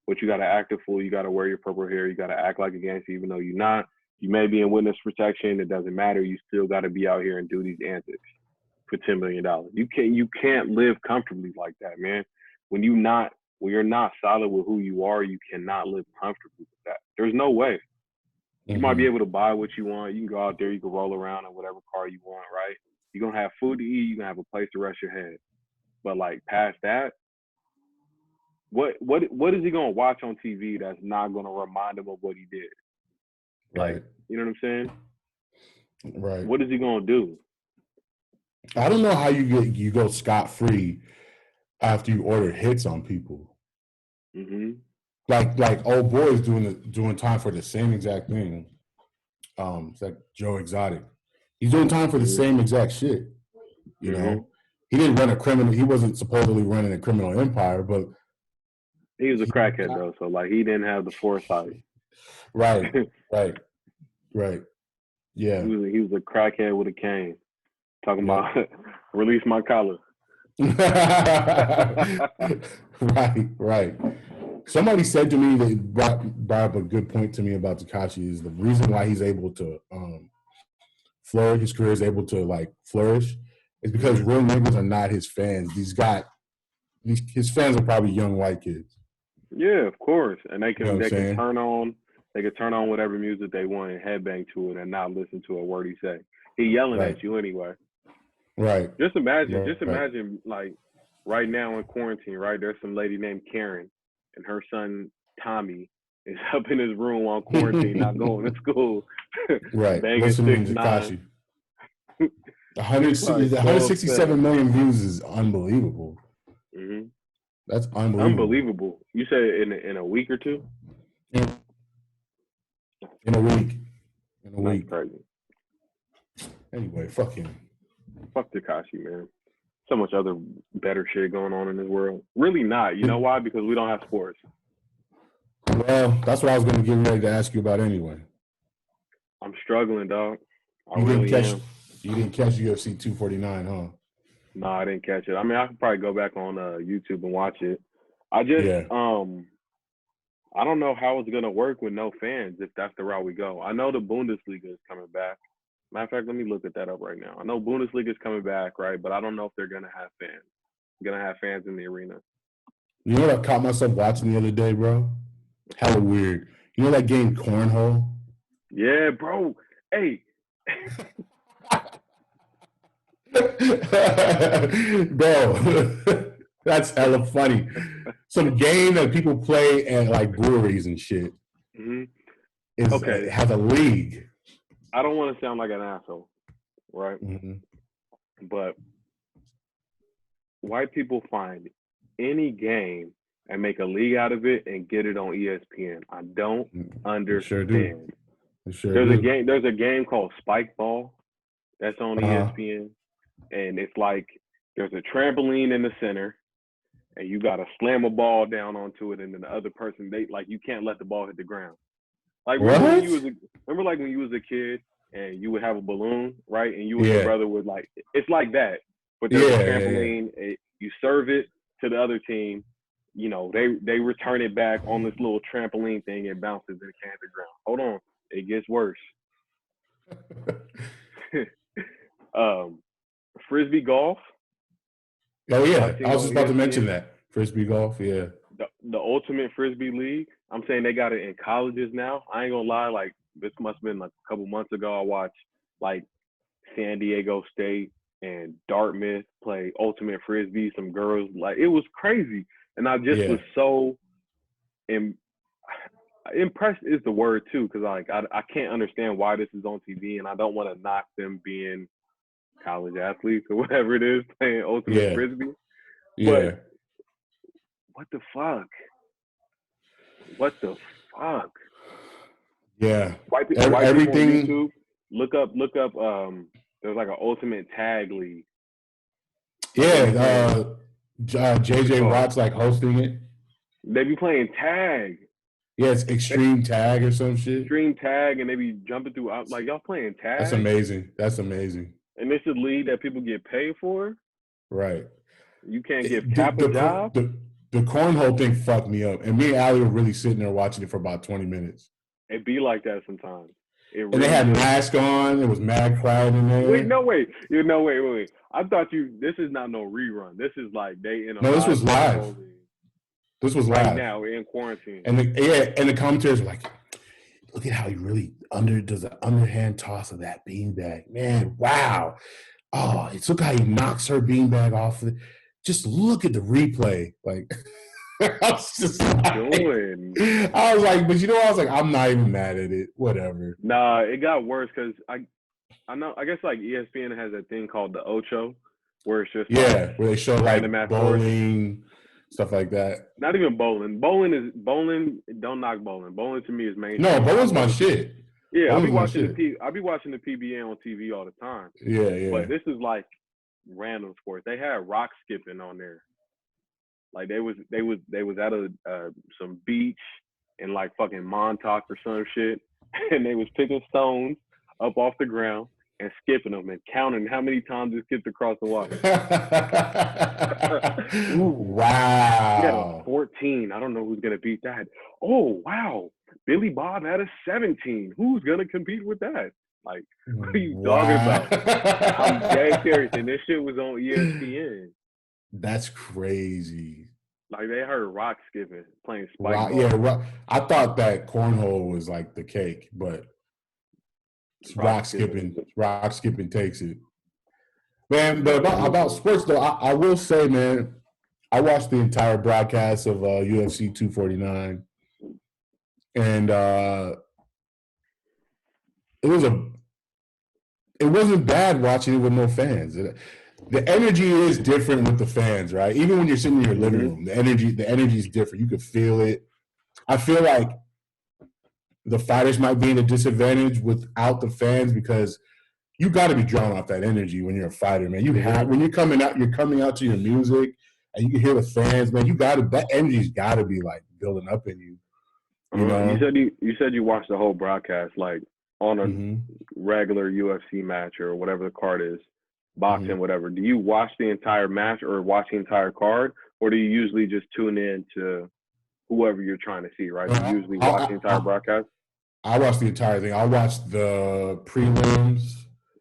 but you gotta act a fool. You gotta wear your purple hair. You gotta act like a gangster, even though you're not. You may be in witness protection. It doesn't matter. You still gotta be out here and do these antics for $10 million. You can't live comfortably like that, man. When you're not solid with who you are, you cannot live comfortably with that. There's no way. You might be able to buy what you want. You can go out there, you can roll around in whatever car you want, right? You're going to have food to eat. You're going to have a place to rest your head. But like past that, what is he going to watch on TV that's not going to remind him of what he did? Right. Like, you know what I'm saying? Right. What is he going to do? I don't know how you go scot-free after you order hits on people. Like old boys doing time for the same exact thing. It's like Joe Exotic. He's doing time for the same exact shit. You know, he didn't run a criminal. He wasn't supposedly running a criminal empire, but he was a crackhead though. So like, he didn't have the foresight. Right. Yeah. He was a crackhead with a cane, talking about release my collar. Right. Somebody said to me that brought up a good point to me about Tekashi is the reason why he's able to flourish, his career is able to like flourish, is because real niggas are not his fans. His fans are probably young white kids. Yeah, of course, and they can saying? turn on whatever music they want and headbang to it and not listen to a word he say. He yelling at you anyway. Right. Just imagine like right now in quarantine, right? There's some lady named Karen and her son Tommy is up in his room on quarantine, not going to school. Right. Banging Listening to 6ix9ine. 167 million views is unbelievable. Mm-hmm. That's unbelievable. Unbelievable. You said in a week or two? In a week. That's crazy. Anyway, fuck him. Fuck Tekashi, man. So much other better shit going on in this world. Really not. You know why? Because we don't have sports. Well, that's what I was going to get ready to ask you about anyway. I'm struggling, dog. You didn't catch UFC 249, huh? No, I didn't catch it. I mean, I could probably go back on YouTube and watch it. I just, I don't know how it's going to work with no fans if that's the route we go. I know the Bundesliga is coming back. Matter of fact, let me look at that up right now. I know Bundesliga is coming back, right? But I don't know if they're going to have fans. Going to have fans in the arena. You know what I caught myself watching the other day, bro? Hella weird. You know that game Cornhole? Yeah, bro. Hey. Bro, that's hella funny. Some game that people play at like breweries and shit. Mm-hmm. It has a league. I don't want to sound like an asshole, right? Mm-hmm. But white people find any game and make a league out of it and get it on ESPN. I don't understand. There's a game called Spike Ball that's on ESPN, and it's like there's a trampoline in the center, and you gotta slam a ball down onto it, and then the other person you can't let the ball hit the ground. Like remember when you was a kid and you would have a balloon, right? And you and your brother would it's like that, but there's a trampoline. You serve it to the other team. You know, they return it back on this little trampoline thing and bounces and it can't hit the ground. Hold on, it gets worse. Frisbee golf. Oh yeah, I was just about to mention that. Frisbee golf, yeah. The Ultimate Frisbee League. I'm saying they got it in colleges now. I ain't gonna lie, like this must have been like a couple months ago. I watched like San Diego State and Dartmouth play Ultimate Frisbee. Some girls, like it was crazy. And I just was so impressed is the word too, because I can't understand why this is on TV, and I don't want to knock them being college athletes or whatever it is playing Ultimate Frisbee. But what the fuck? What the fuck? Yeah. White people on YouTube, look up. There's like an Ultimate Tag League. Yeah. JJ Watt's like hosting it. They be playing tag. Yeah, it's Extreme Tag or some shit. Extreme Tag, and they be jumping through like y'all playing tag. That's amazing. And this is a league that people get paid for. Right. You can't give Cap a job. The cornhole thing fucked me up, and me and Allie were really sitting there watching it for about 20 minutes. It be like that sometimes. And they had masks on. It was mad crowd in there. Wait, no, wait. Wait. I thought this is not no rerun. This is like they in a. No, this was live. This was live. Right now, we're in quarantine. And the commentators were like, look at how he really does an underhand toss of that beanbag. Man, wow. Oh, look how he knocks her beanbag off. Just look at the replay. Like, I was just like, but you know, I was like, I'm not even mad at it. Whatever. Nah, it got worse because I know, I guess like ESPN has a thing called the Ocho, where it's just where they show like bowling, stuff like that. Not even bowling. Bowling. Don't knock bowling. Bowling to me is mainstream. No, bowling's my shit. Yeah, I'll be watching the PBA on TV all the time. Yeah. But this is like random sports. They had rock skipping on there. Like they was at some beach in like fucking Montauk or some shit, and they was picking stones up off the ground and skipping them and counting how many times it skipped across the water. Wow. He had a 14. I don't know who's going to beat that. Oh, wow. Billy Bob had a 17. Who's going to compete with that? Like, what are you talking about? I'm dead serious. And this shit was on ESPN. That's crazy. Like, they heard rock skipping, playing spike ball. Yeah, I thought that cornhole was like the cake, but rock skipping takes it. Man, but about sports, though, I will say, man, I watched the entire broadcast of UFC 249, and it wasn't bad watching it with no fans. The energy is different with the fans, right? Even when you're sitting in your living room, the energy is different. You could feel it. I feel like the fighters might be in a disadvantage without the fans because you got to be drawn off that energy when you're a fighter, man. When you're coming out to your music and you can hear the fans, man. That energy's got to be like building up in you. You know? You said you watched the whole broadcast, like on a regular UFC match or whatever the card is, boxing, whatever. Do you watch the entire match or watch the entire card, or do you usually just tune in to whoever you're trying to see? Right? Do you usually watch the entire broadcast? I watched the entire thing. I watched the prelims.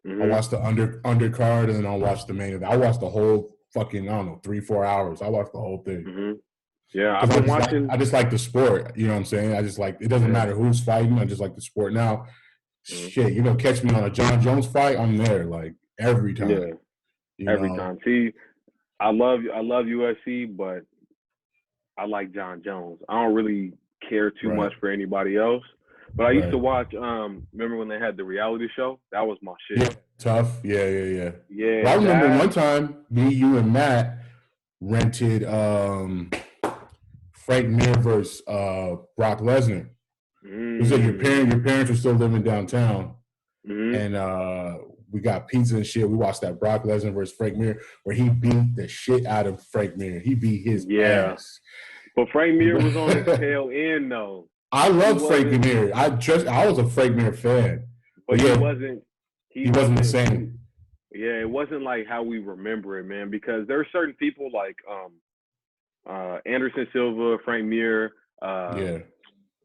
I watched the undercard, and then I watched the main event. I watched the whole fucking, I don't know, 3-4 hours. I watched the whole thing. Yeah, I've been watching. I just like the sport. You know what I'm saying? I just like, it doesn't matter who's fighting. I just like the sport. Now, shit, you know, catch me on a John Jones fight, I'm there like every time. Yeah, every time. See, I love UFC, but I like John Jones. I don't really care too much for anybody else. But I used to watch. Remember when they had the reality show? That was my shit. Yeah, tough. Yeah. Yeah. Well, I remember one time, me, you, and Matt rented Frank Mir versus Brock Lesnar. It was like your parents were still living downtown, and we got pizza and shit. We watched that Brock Lesnar versus Frank Mir where he beat the shit out of Frank Mir. He beat his ass. But Frank Mir was on his tail end though. I love Frank Mir. I was a Frank Mir fan, but he wasn't the same. Yeah, it wasn't like how we remember it, man. Because there are certain people like Anderson Silva, Frank Mir.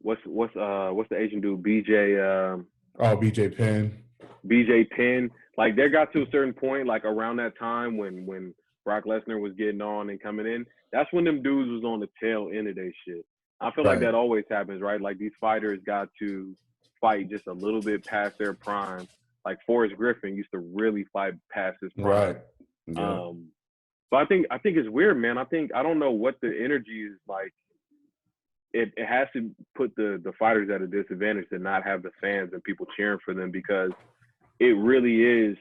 What's the Asian dude? BJ. BJ Penn. BJ Penn. Like they got to a certain point, like around that time when Brock Lesnar was getting on and coming in. That's when them dudes was on the tail end of their shit. I feel like that always happens, right? Like these fighters got to fight just a little bit past their prime. Like Forrest Griffin used to really fight past his prime. Right. Yeah. But I think it's weird, man. I don't know what the energy is like. It has to put the fighters at a disadvantage to not have the fans and people cheering for them, because it really is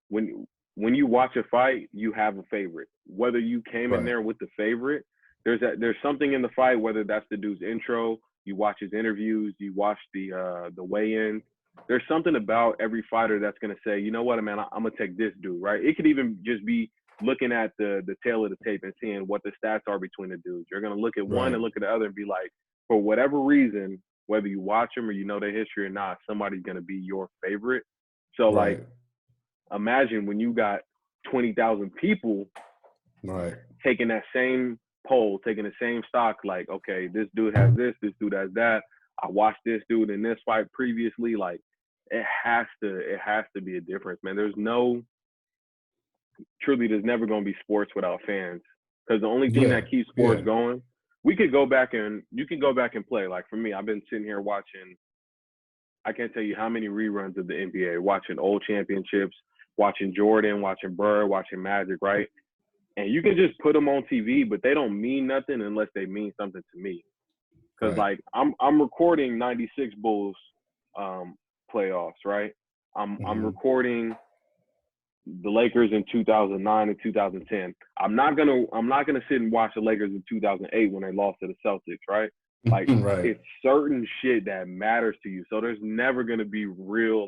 when you watch a fight, you have a favorite. Whether you came in there with the favorite, there's something in the fight, whether that's the dude's intro, you watch his interviews, you watch the weigh-in. There's something about every fighter that's gonna say, you know what, man, I'm gonna take this dude, right? It could even just be looking at the tail of the tape and seeing what the stats are between the dudes. You're gonna look at one and look at the other and be like, for whatever reason, whether you watch them or you know their history or not, somebody's gonna be your favorite. So like, imagine when you got 20,000 people taking that same poll, taking the same stock, like, okay, this dude has this dude has that. I watched this dude in this fight previously. Like, it has to be a difference, man. There's never going to be sports without fans, because the only thing that keeps sports going, you can go back and play. Like for me, I've been sitting here watching, I can't tell you how many reruns of the NBA, watching old championships, watching Jordan, watching Bird, watching Magic, right? And you can just put them on TV, but they don't mean nothing unless they mean something to me. Because like I'm recording 96 Bulls playoffs, right? I'm recording the Lakers in 2009 and 2010. I'm not gonna sit and watch the Lakers in 2008 when they lost to the Celtics, right? Like it's certain shit that matters to you. So there's never gonna be real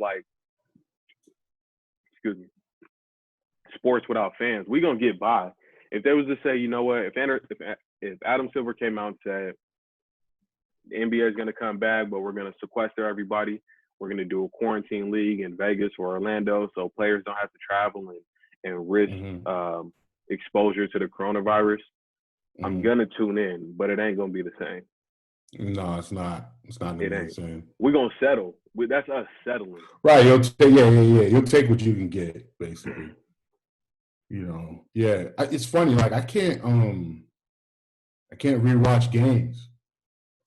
sports without fans. We're gonna get by. If they was to say, you know what, if Adam Silver came out and said the NBA is gonna come back, but we're gonna sequester everybody, We're going to do a quarantine league in Vegas or Orlando, so players don't have to travel and risk exposure to the coronavirus. I'm gonna tune in, but it ain't gonna be the same. No, it's not. It's not gonna be the same. We're gonna settle. That's us settling. Right. You'll take what you can get, basically. Yeah. It's funny. Like I can't rewatch games.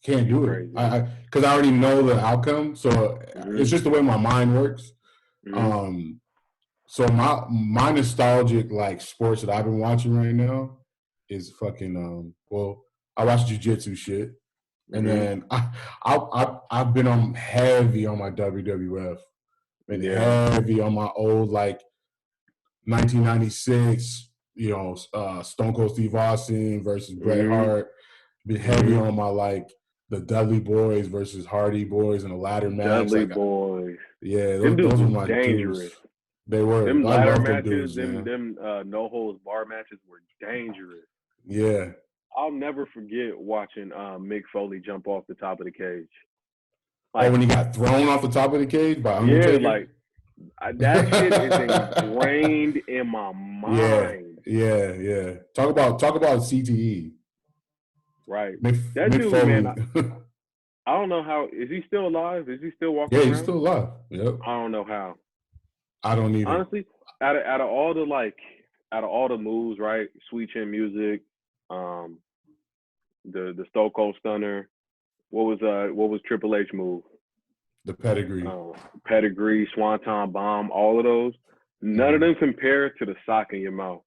Can't do it. Because I already know the outcome. So it's just the way my mind works. So my nostalgic like sports that I've been watching right now is fucking I watch jiu-jitsu shit. And then I've been on heavy on my WWF. Been heavy on my old like 1996, Stone Cold Steve Austin versus Bret Hart. Been heavy on my like the Dudley Boys versus Hardy Boys in a ladder match. Dudley Boys. Yeah, those were my dangerous dudes. They were. Them ladder matches, them no holds bar matches were dangerous. Yeah. I'll never forget watching Mick Foley jump off the top of the cage. Like, when he got thrown off the top of the cage by Undertaker? Yeah, like that shit is ingrained in my mind. Yeah. Talk about CTE. Right. That dude, Foley. Man, I don't know how. Is he still alive? Is he still walking around? Yeah, he's still alive. Yep. I don't know how. I don't either. Honestly, out of all the moves, right? Sweet Chin Music, the Stone Cold Stunner. What was Triple H move? The pedigree. Pedigree, Swanton Bomb, all of those. None of them compare to the sock in your mouth.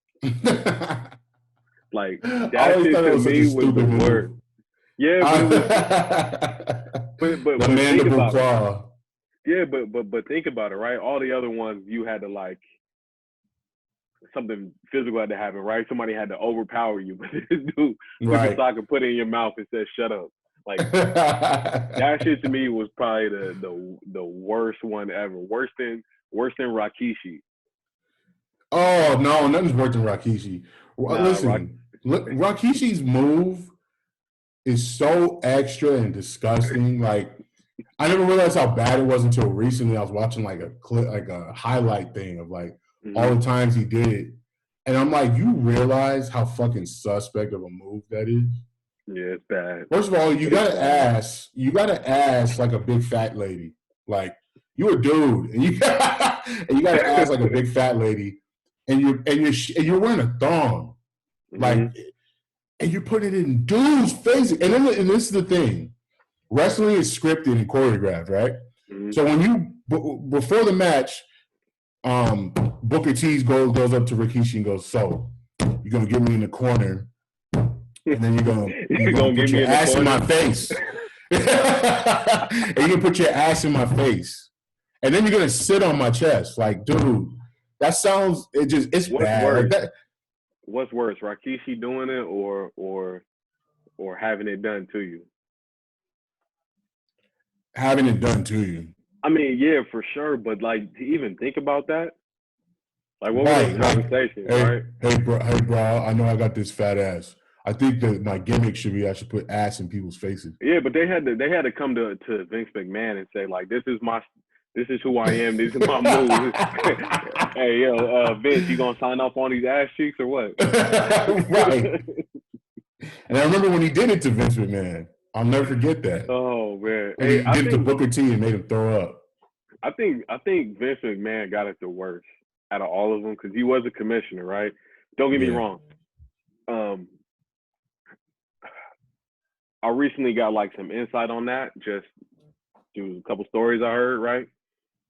Like that shit to me was the word. Yeah, but the mandible claw. Yeah, but think about it, right? All the other ones you had to like something physical had to happen, right? Somebody had to overpower you, but this dude took a sock and put it in your mouth and said, "Shut up." Like that shit to me was probably the worst one ever. Worse than Rikishi. Oh no, nothing's worse than Rikishi. Listen, Rikishi's move is so extra and disgusting. Like I never realized how bad it was until recently. I was watching like a clip, like a highlight thing of like all the times he did it, and I'm like, you realize how fucking suspect of a move that is? Yeah, it's bad. First of all, you gotta ask like a big fat lady. Like you a dude, and you gotta ask like a big fat lady, and you're wearing a thong, like, and you're putting it in dudes' faces. And this is the thing: wrestling is scripted and choreographed, right? So when you before the match, Booker T goes up to Rikishi and goes, "So you're gonna get me in the corner." And then you're gonna put your ass in my face. And you're gonna put your ass in my face. And then you're gonna sit on my chest. Like, dude, that sounds it's bad. Like what's worse, Rikishi doing it or having it done to you? Having it done to you. I mean, yeah, for sure. But like to even think about that, like what was the conversation, right? Hey bro, I know I got this fat ass. I think that my gimmick should be I should put ass in people's faces. Yeah, but they had to come to Vince McMahon and say like, this is who I am. These are my moves. Hey, yo, Vince, you gonna sign off on these ass cheeks or what? Right. And I remember when he did it to Vince McMahon. I'll never forget that. Oh man, and he did it to Booker T and made him throw up. I think Vince McMahon got it the worst out of all of them because he was a commissioner, right? Don't get me wrong. I recently got like some insight on that, just through a couple stories I heard, right?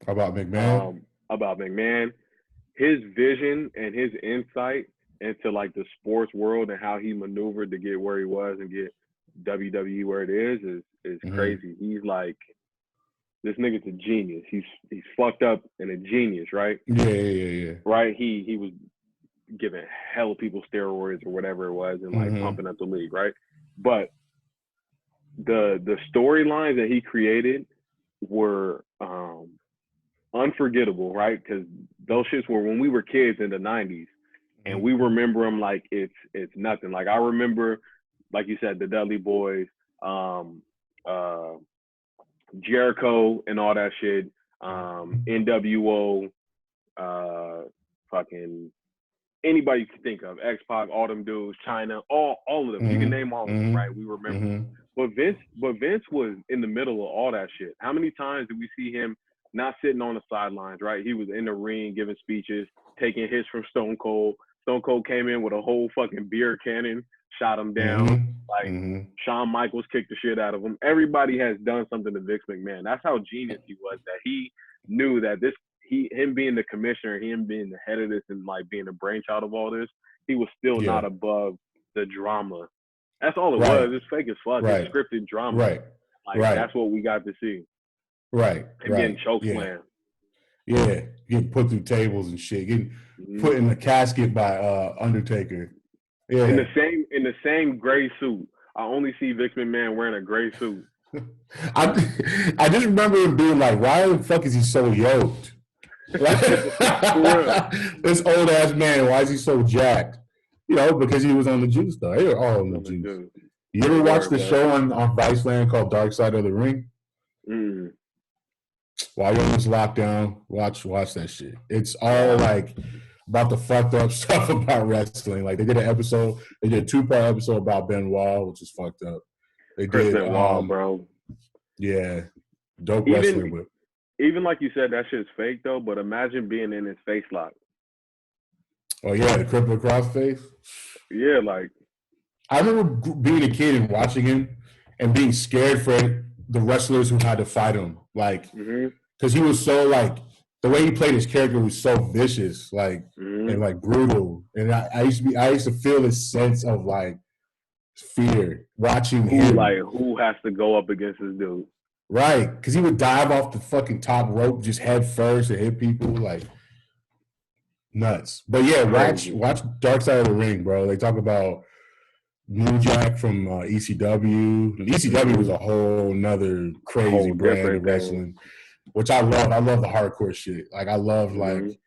About McMahon? His vision and his insight into like the sports world and how he maneuvered to get where he was and get WWE where it is crazy. He's like, this nigga's a genius. He's fucked up and a genius, right? Yeah. Right? He was giving hella people steroids or whatever it was and like pumping up the league, right? But the storylines that he created were unforgettable, right? Because those shits were when we were kids in the 90s, and we remember them like it's nothing. Like I remember, like you said, the Dudley Boys, Jericho and all that shit, NWO, fucking anybody you can think of, X-Pac, all them dudes, China, all of them. You can name all of them, right? We remember. But Vince was in the middle of all that shit. How many times did we see him not sitting on the sidelines, right? He was in the ring giving speeches, taking hits from Stone Cold. Stone Cold came in with a whole fucking beer cannon, shot him down. Shawn Michaels kicked the shit out of him. Everybody has done something to Vince McMahon. That's how genius he was, that he knew that him being the commissioner, him being the head of this and like being the brainchild of all this, he was still not above the drama. That's all it was. It's fake as fuck. It's scripted drama. That's what we got to see. And getting chokeslammed. Getting put through tables and shit. Getting put in the casket by Undertaker. Yeah. In the same gray suit. I only see Vince McMahon wearing a gray suit. I just remember him being like, why the fuck is he so yoked? This old ass man, why is he so jacked? Because he was on the juice though. They were all on the juice. You ever watch the show on Viceland called Dark Side of the Ring? While you're on this lockdown, watch that shit. It's all like about the fucked up stuff about wrestling. Like they did a 2-part episode about Benoit, which is fucked up. They did Benoit, bro. Yeah. Dope wrestling with. Even like you said, that shit's fake though, but imagine being in his face lock. Oh yeah, the crippler crossface? Yeah, like I remember being a kid and watching him and being scared for the wrestlers who had to fight him. Like, because he was so like, the way he played his character was so vicious, like, and like brutal. And I used to feel this sense of like fear watching him. Like, who has to go up against this dude? Right, because he would dive off the fucking top rope just head first and hit people like nuts. But yeah, watch Dark Side of the Ring, bro. They talk about New Jack from ECW. ECW was a whole nother crazy brand of wrestling, which I love. I love the hardcore shit. Like I love like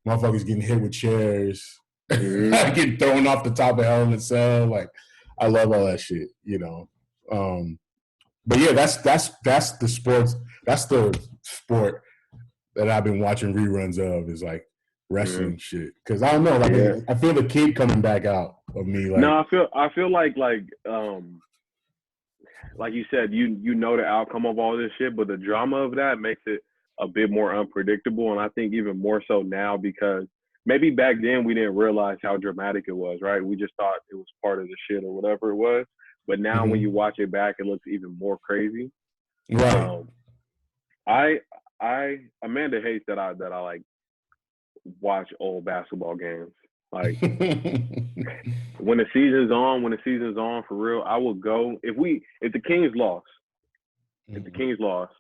motherfuckers getting hit with chairs, getting thrown off the top of Hell in a Cell. Like I love all that shit, But yeah, that's the sports. That's the sport that I've been watching reruns of is like wrestling shit. Because I don't know, like I feel the kid coming back out of me. Like, no, I feel like you said, you know the outcome of all this shit, but the drama of that makes it a bit more unpredictable, and I think even more so now because maybe back then we didn't realize how dramatic it was, right? We just thought it was part of the shit or whatever it was. But now when you watch it back, it looks even more crazy. Right. Amanda hates that I like watch old basketball games. Like when the season's on for real, I will go if the Kings lost. If the Kings lost,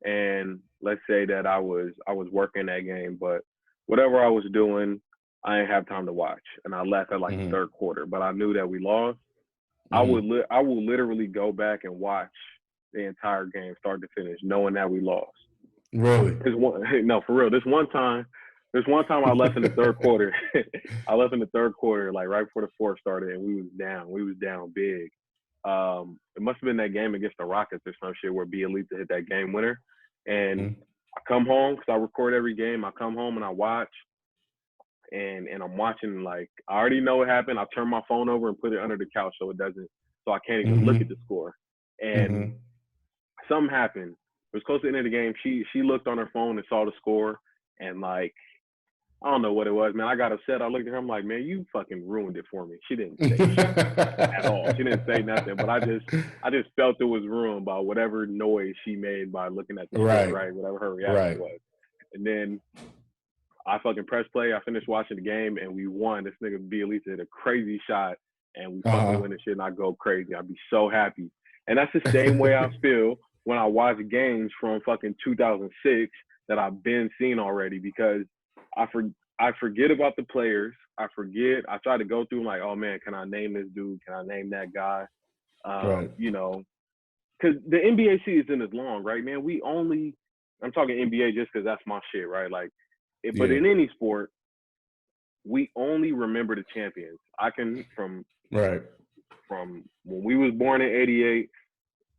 and let's say that I was working that game, but whatever I was doing, I didn't have time to watch, and I left at like the third quarter. But I knew that we lost. I will literally go back and watch the entire game, start to finish, knowing that we lost. Really? No, for real. This one time I left in the third quarter. I left in the third quarter, like right before the fourth started, and we was down. We was down big. It must have been that game against the Rockets or some shit where Bielitsa hit that game winner. And I come home because I record every game. I come home and I watch. And I'm watching, like, I already know what happened. I turn my phone over and put it under the couch so I can't even look at the score. And something happened. It was close to the end of the game. She looked on her phone and saw the score. And, like, I don't know what it was, man. I got upset. I looked at her. I'm like, man, you fucking ruined it for me. She didn't say shit at all. She didn't say nothing. But I just felt it was ruined by whatever noise she made by looking at the score, right? Whatever her reaction was. And then I fucking pressed play. I finished watching the game, and we won. This nigga Bielitsa hit a crazy shot, and we fucking win and shit, and I go crazy. I'd be so happy. And that's the same way I feel when I watch games from fucking 2006 that I've been seeing already because I forget about the players. I try to go through like, oh, man, can I name this dude? Can I name that guy? You know, because the NBA season is long, right, man? I'm talking NBA just because that's my shit, right? Like, but in any sport, we only remember the champions. I can from when we was born in '88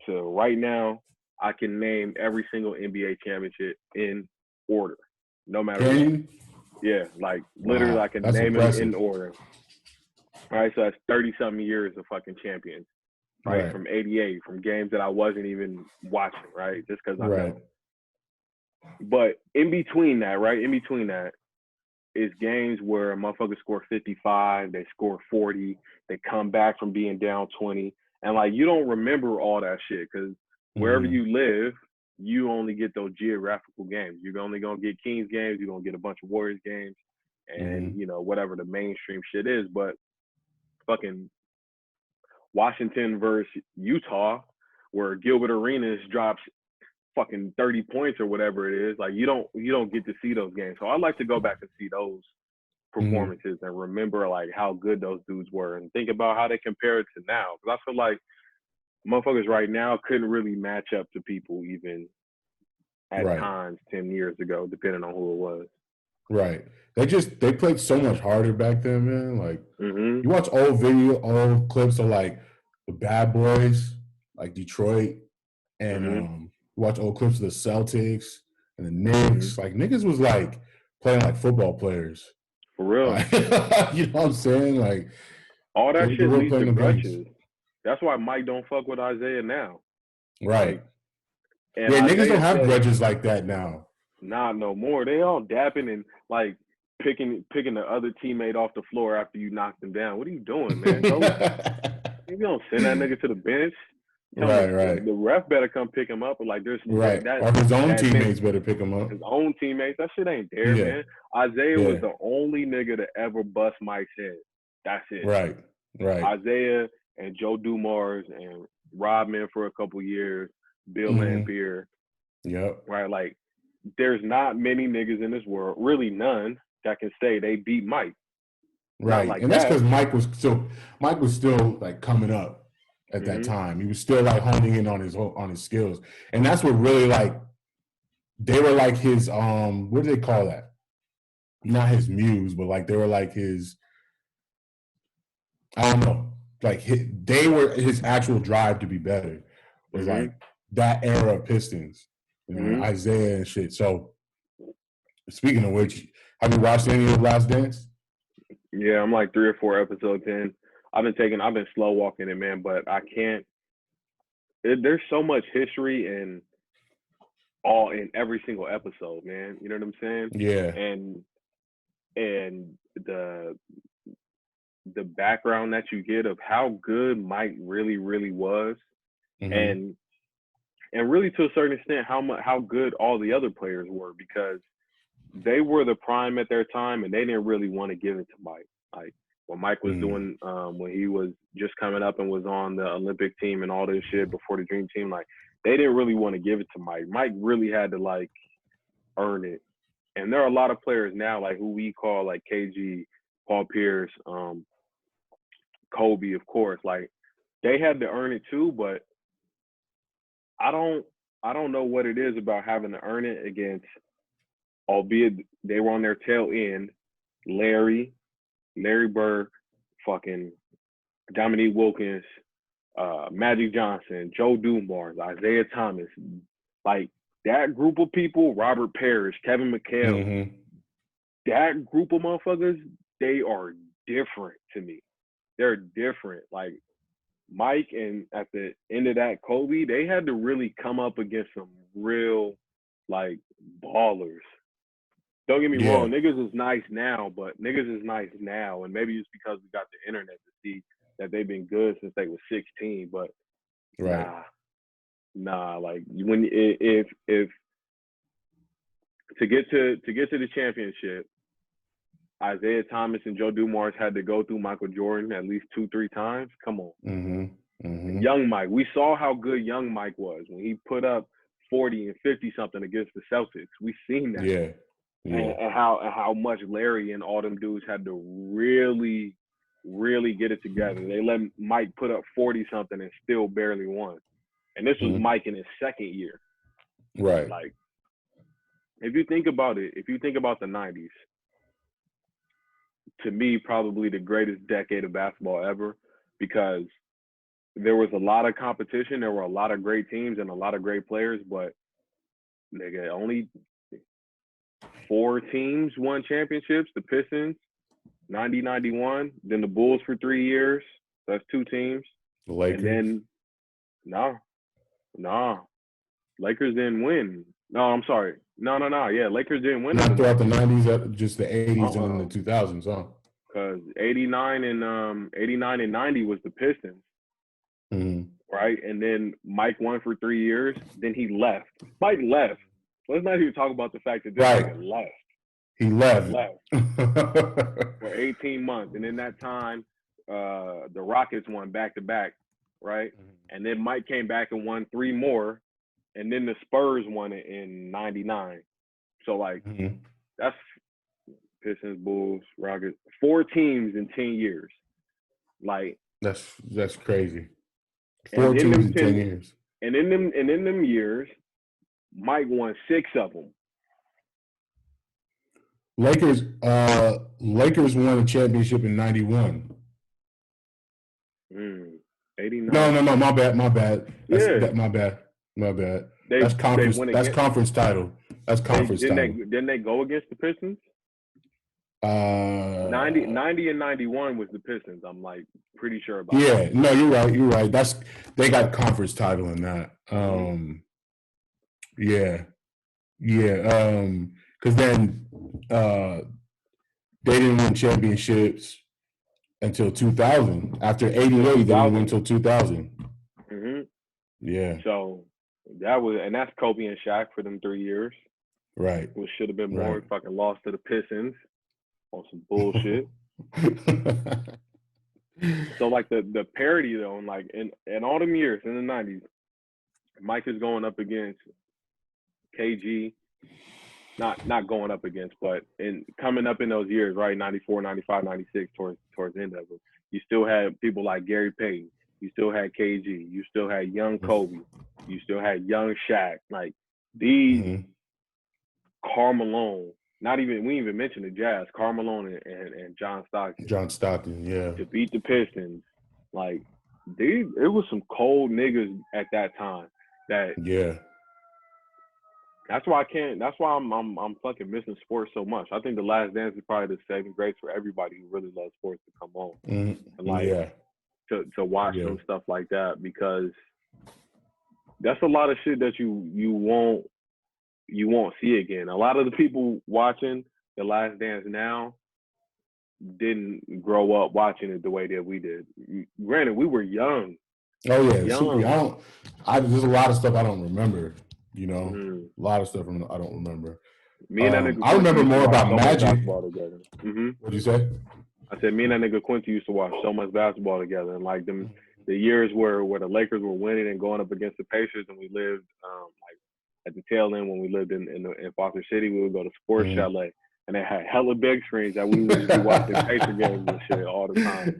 to right now, I can name every single NBA championship in order, no matter Can what. you? Yeah, like literally, I can That's name impressive. them in order. All right, so that's 30-something years of fucking champions, right? From '88, from games that I wasn't even watching, right? Just because I know. But in between that, right? In between that is games where motherfuckers score 55, they score 40, they come back from being down 20, and like you don't remember all that shit because wherever you live, you only get those geographical games. You're only gonna get Kings games, you're gonna get a bunch of Warriors games, and you know whatever the mainstream shit is. But fucking Washington versus Utah, where Gilbert Arenas drops fucking 30 points or whatever it is, like you don't get to see those games. So I like to go back and see those performances and remember like how good those dudes were and think about how they compare it to now. Because I feel like motherfuckers right now couldn't really match up to people even at times 10 years ago, depending on who it was. Right. They played so much harder back then, man. Like you watch old clips of like the Bad Boys, like Detroit, and watch old clips of the Celtics and the Knicks. Like niggas was like playing like football players. For real. Like, you know what I'm saying? Like all that shit leads to grudges. That's why Mike don't fuck with Isaiah now. Right. Like, and yeah, Isaiah niggas don't have grudges like that now. Nah, no more. They all dapping and like picking the other teammate off the floor after you knocked them down. What are you doing, man? You don't send that nigga to the bench. Right. The ref better come pick him up. Or like there's that, or his own teammates better pick him up. His own teammates. That shit ain't there, man. Isaiah was the only nigga to ever bust Mike's head. That's it. Right. Isaiah and Joe Dumars and Rodman for a couple years, Bill Laimbeer. Yep. Right. Like there's not many niggas in this world, really none, that can say they beat Mike. Right. Like and that's because Mike was still like coming up at that time. He was still like honing in on his skills. And that's what really like they were like his what do they call that? Not his muse, but like they were like his I don't know. Like they were his actual drive to be better. Was like that era of Pistons. You know, Isaiah and shit. So speaking of which, have you watched any of Last Dance? Yeah, I'm like 3 or 4 episodes in. I've been slow walking it, man, but I can't. There's so much history in every single episode, man. You know what I'm saying? Yeah. And the background that you get of how good Mike really, really was, and really to a certain extent how good all the other players were, because they were the prime at their time and they didn't really want to give it to Mike. Like when Mike was doing when he was just coming up and was on the Olympic team and all this shit before the Dream Team, like they didn't really want to give it to Mike. Mike really had to like earn it. And there are a lot of players now like who we call like KG, Paul Pierce, Kobe, of course, like they had to earn it too, but I don't know what it is about having to earn it against, albeit they were on their tail end, Larry Bird, fucking Dominique Wilkins, Magic Johnson, Joe Dumars, Isaiah Thomas, like that group of people, Robert Parrish, Kevin McHale, that group of motherfuckers, they are different to me. They're different. Like Mike and at the end of that, Kobe, they had to really come up against some real like ballers. Don't get me wrong, niggas is nice now, and maybe it's because we got the internet to see that they've been good since they were 16. But nah, like when if to get to the championship, Isaiah Thomas and Joe Dumars had to go through Michael Jordan at least 2-3 times. Come on. Young Mike, we saw how good young Mike was when he put up 40 and 50 something against the Celtics. We seen that. Yeah. And how much Larry and all them dudes had to really, really get it together. They let Mike put up 40 something and still barely won. And this was Mike in his second year. Right. Like, if you think about it, if you think about the 90s, to me, probably the greatest decade of basketball ever, because there was a lot of competition. There were a lot of great teams and a lot of great players, but nigga, only 4 teams won championships. The Pistons, 90-91. Then the Bulls for 3 years. That's 2 teams. The Lakers. And then, nah. Lakers didn't win. No, I'm sorry. No. Yeah, Lakers didn't win. Not throughout the 90s, just the 80s and then the 2000s, huh? Because 89 and 90 was the Pistons. Mm-hmm. Right? And then Mike won for 3 years. Then he left. Mike left. Let's not even talk about the fact that this nigga left. He left. For 18 months. And in that time, the Rockets won back-to-back, right? Mm-hmm. And then Mike came back and won 3 more. And then the Spurs won it in 99. So, like, mm-hmm. That's Pistons, Bulls, Rockets. 4 teams in 10 years. Like, that's crazy. 4 teams in 10 years. And in them years, Mike won 6 of them. Lakers won a championship in 91. 89. No, my bad. Yeah. My bad. That's conference title. That's conference title. Didn't they go against the Pistons? 90 and 91 was the Pistons. I'm like pretty sure about that. No, you're right. They got conference title in that. Because then they didn't win championships until 2000. After 88, they didn't win until 2000. Mm-hmm. Yeah. So that's Kobe and Shaq for them 3 years. Right. Which should have been more. Right. Fucking lost to the Pistons on some bullshit. So like the parity though, and like in all them years in the 90s, Mike is going up against KG. Not going up against, but coming up in those years, right? 94, 95, 96, towards the end of it. You still had people like Gary Payton. You still had KG. You still had young Kobe. You still had young Shaq. Like these Karl Malone. We didn't even mention the Jazz. Karl Malone and John Stockton. John Stockton, yeah. To beat the Pistons. Like it was some cold niggas at that time. That's why I'm fucking missing sports so much. I think The Last Dance is probably the saving grace for everybody who really loves sports to come on. And to watch some stuff like that, because that's a lot of shit that you won't see again. A lot of the people watching The Last Dance now didn't grow up watching it the way that we did. Granted, we were young. Oh yeah, young. There's a lot of stuff I don't remember. You know, a lot of stuff I don't remember. Me and that nigga I remember more about Magic. Basketball together. Mm-hmm. What'd you say? I said me and that nigga Quincy used to watch so much basketball together, and like the years where the Lakers were winning and going up against the Pacers, and we lived like at the tail end when we lived in Foster City, we would go to Sports Chalet, and they had hella big screens that we would be watching Pacer games and shit all the time.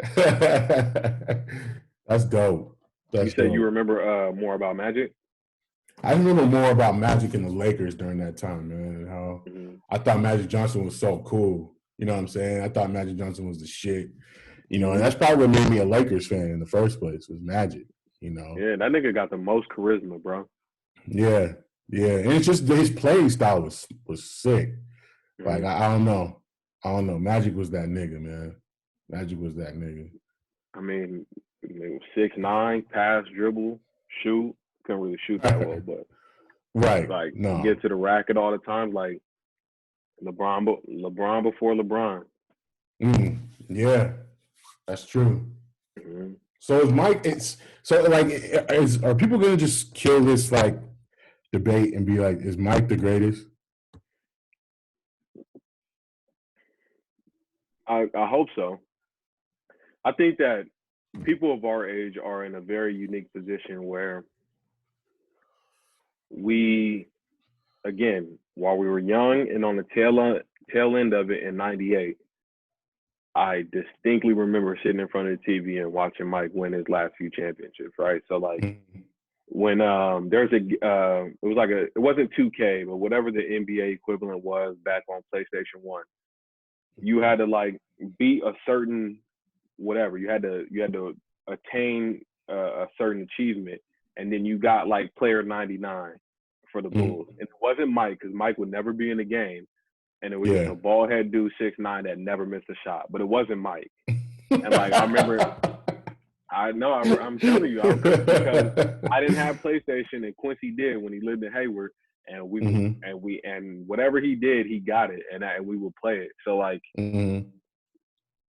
That's dope. You said you remember more about Magic? I remember more about Magic and the Lakers during that time, man, and how I thought Magic Johnson was so cool. You know what I'm saying? I thought Magic Johnson was the shit. You know, and that's probably what made me a Lakers fan in the first place, was Magic, you know? Yeah, that nigga got the most charisma, bro. Yeah. And it's just his playing style was sick. Like, I don't know. Magic was that nigga, man. Magic was that nigga. I mean 6'9", pass, dribble, shoot. Couldn't really shoot that well, but get to the racket all the time, like LeBron before LeBron. Yeah, that's true. So is Mike? Are people gonna just kill this like debate and be like, is Mike the greatest? I hope so. I think that people of our age are in a very unique position where we, again, while we were young and on the tail end of it in 98, I distinctly remember sitting in front of the TV and watching Mike win his last few championships, right? So like when it wasn't 2K, but whatever the NBA equivalent was back on PlayStation 1, you had to like beat a certain whatever. You had to attain a certain achievement, and then you got like player 99 for the Bulls, and it wasn't Mike because Mike would never be in the game, and it was just a bald head dude 6'9" that never missed a shot, but it wasn't Mike. And like I remember, I know I'm telling you, I remember because I didn't have PlayStation and Quincy did when he lived in Hayward, and and whatever he did, he got it, and we would play it. So like.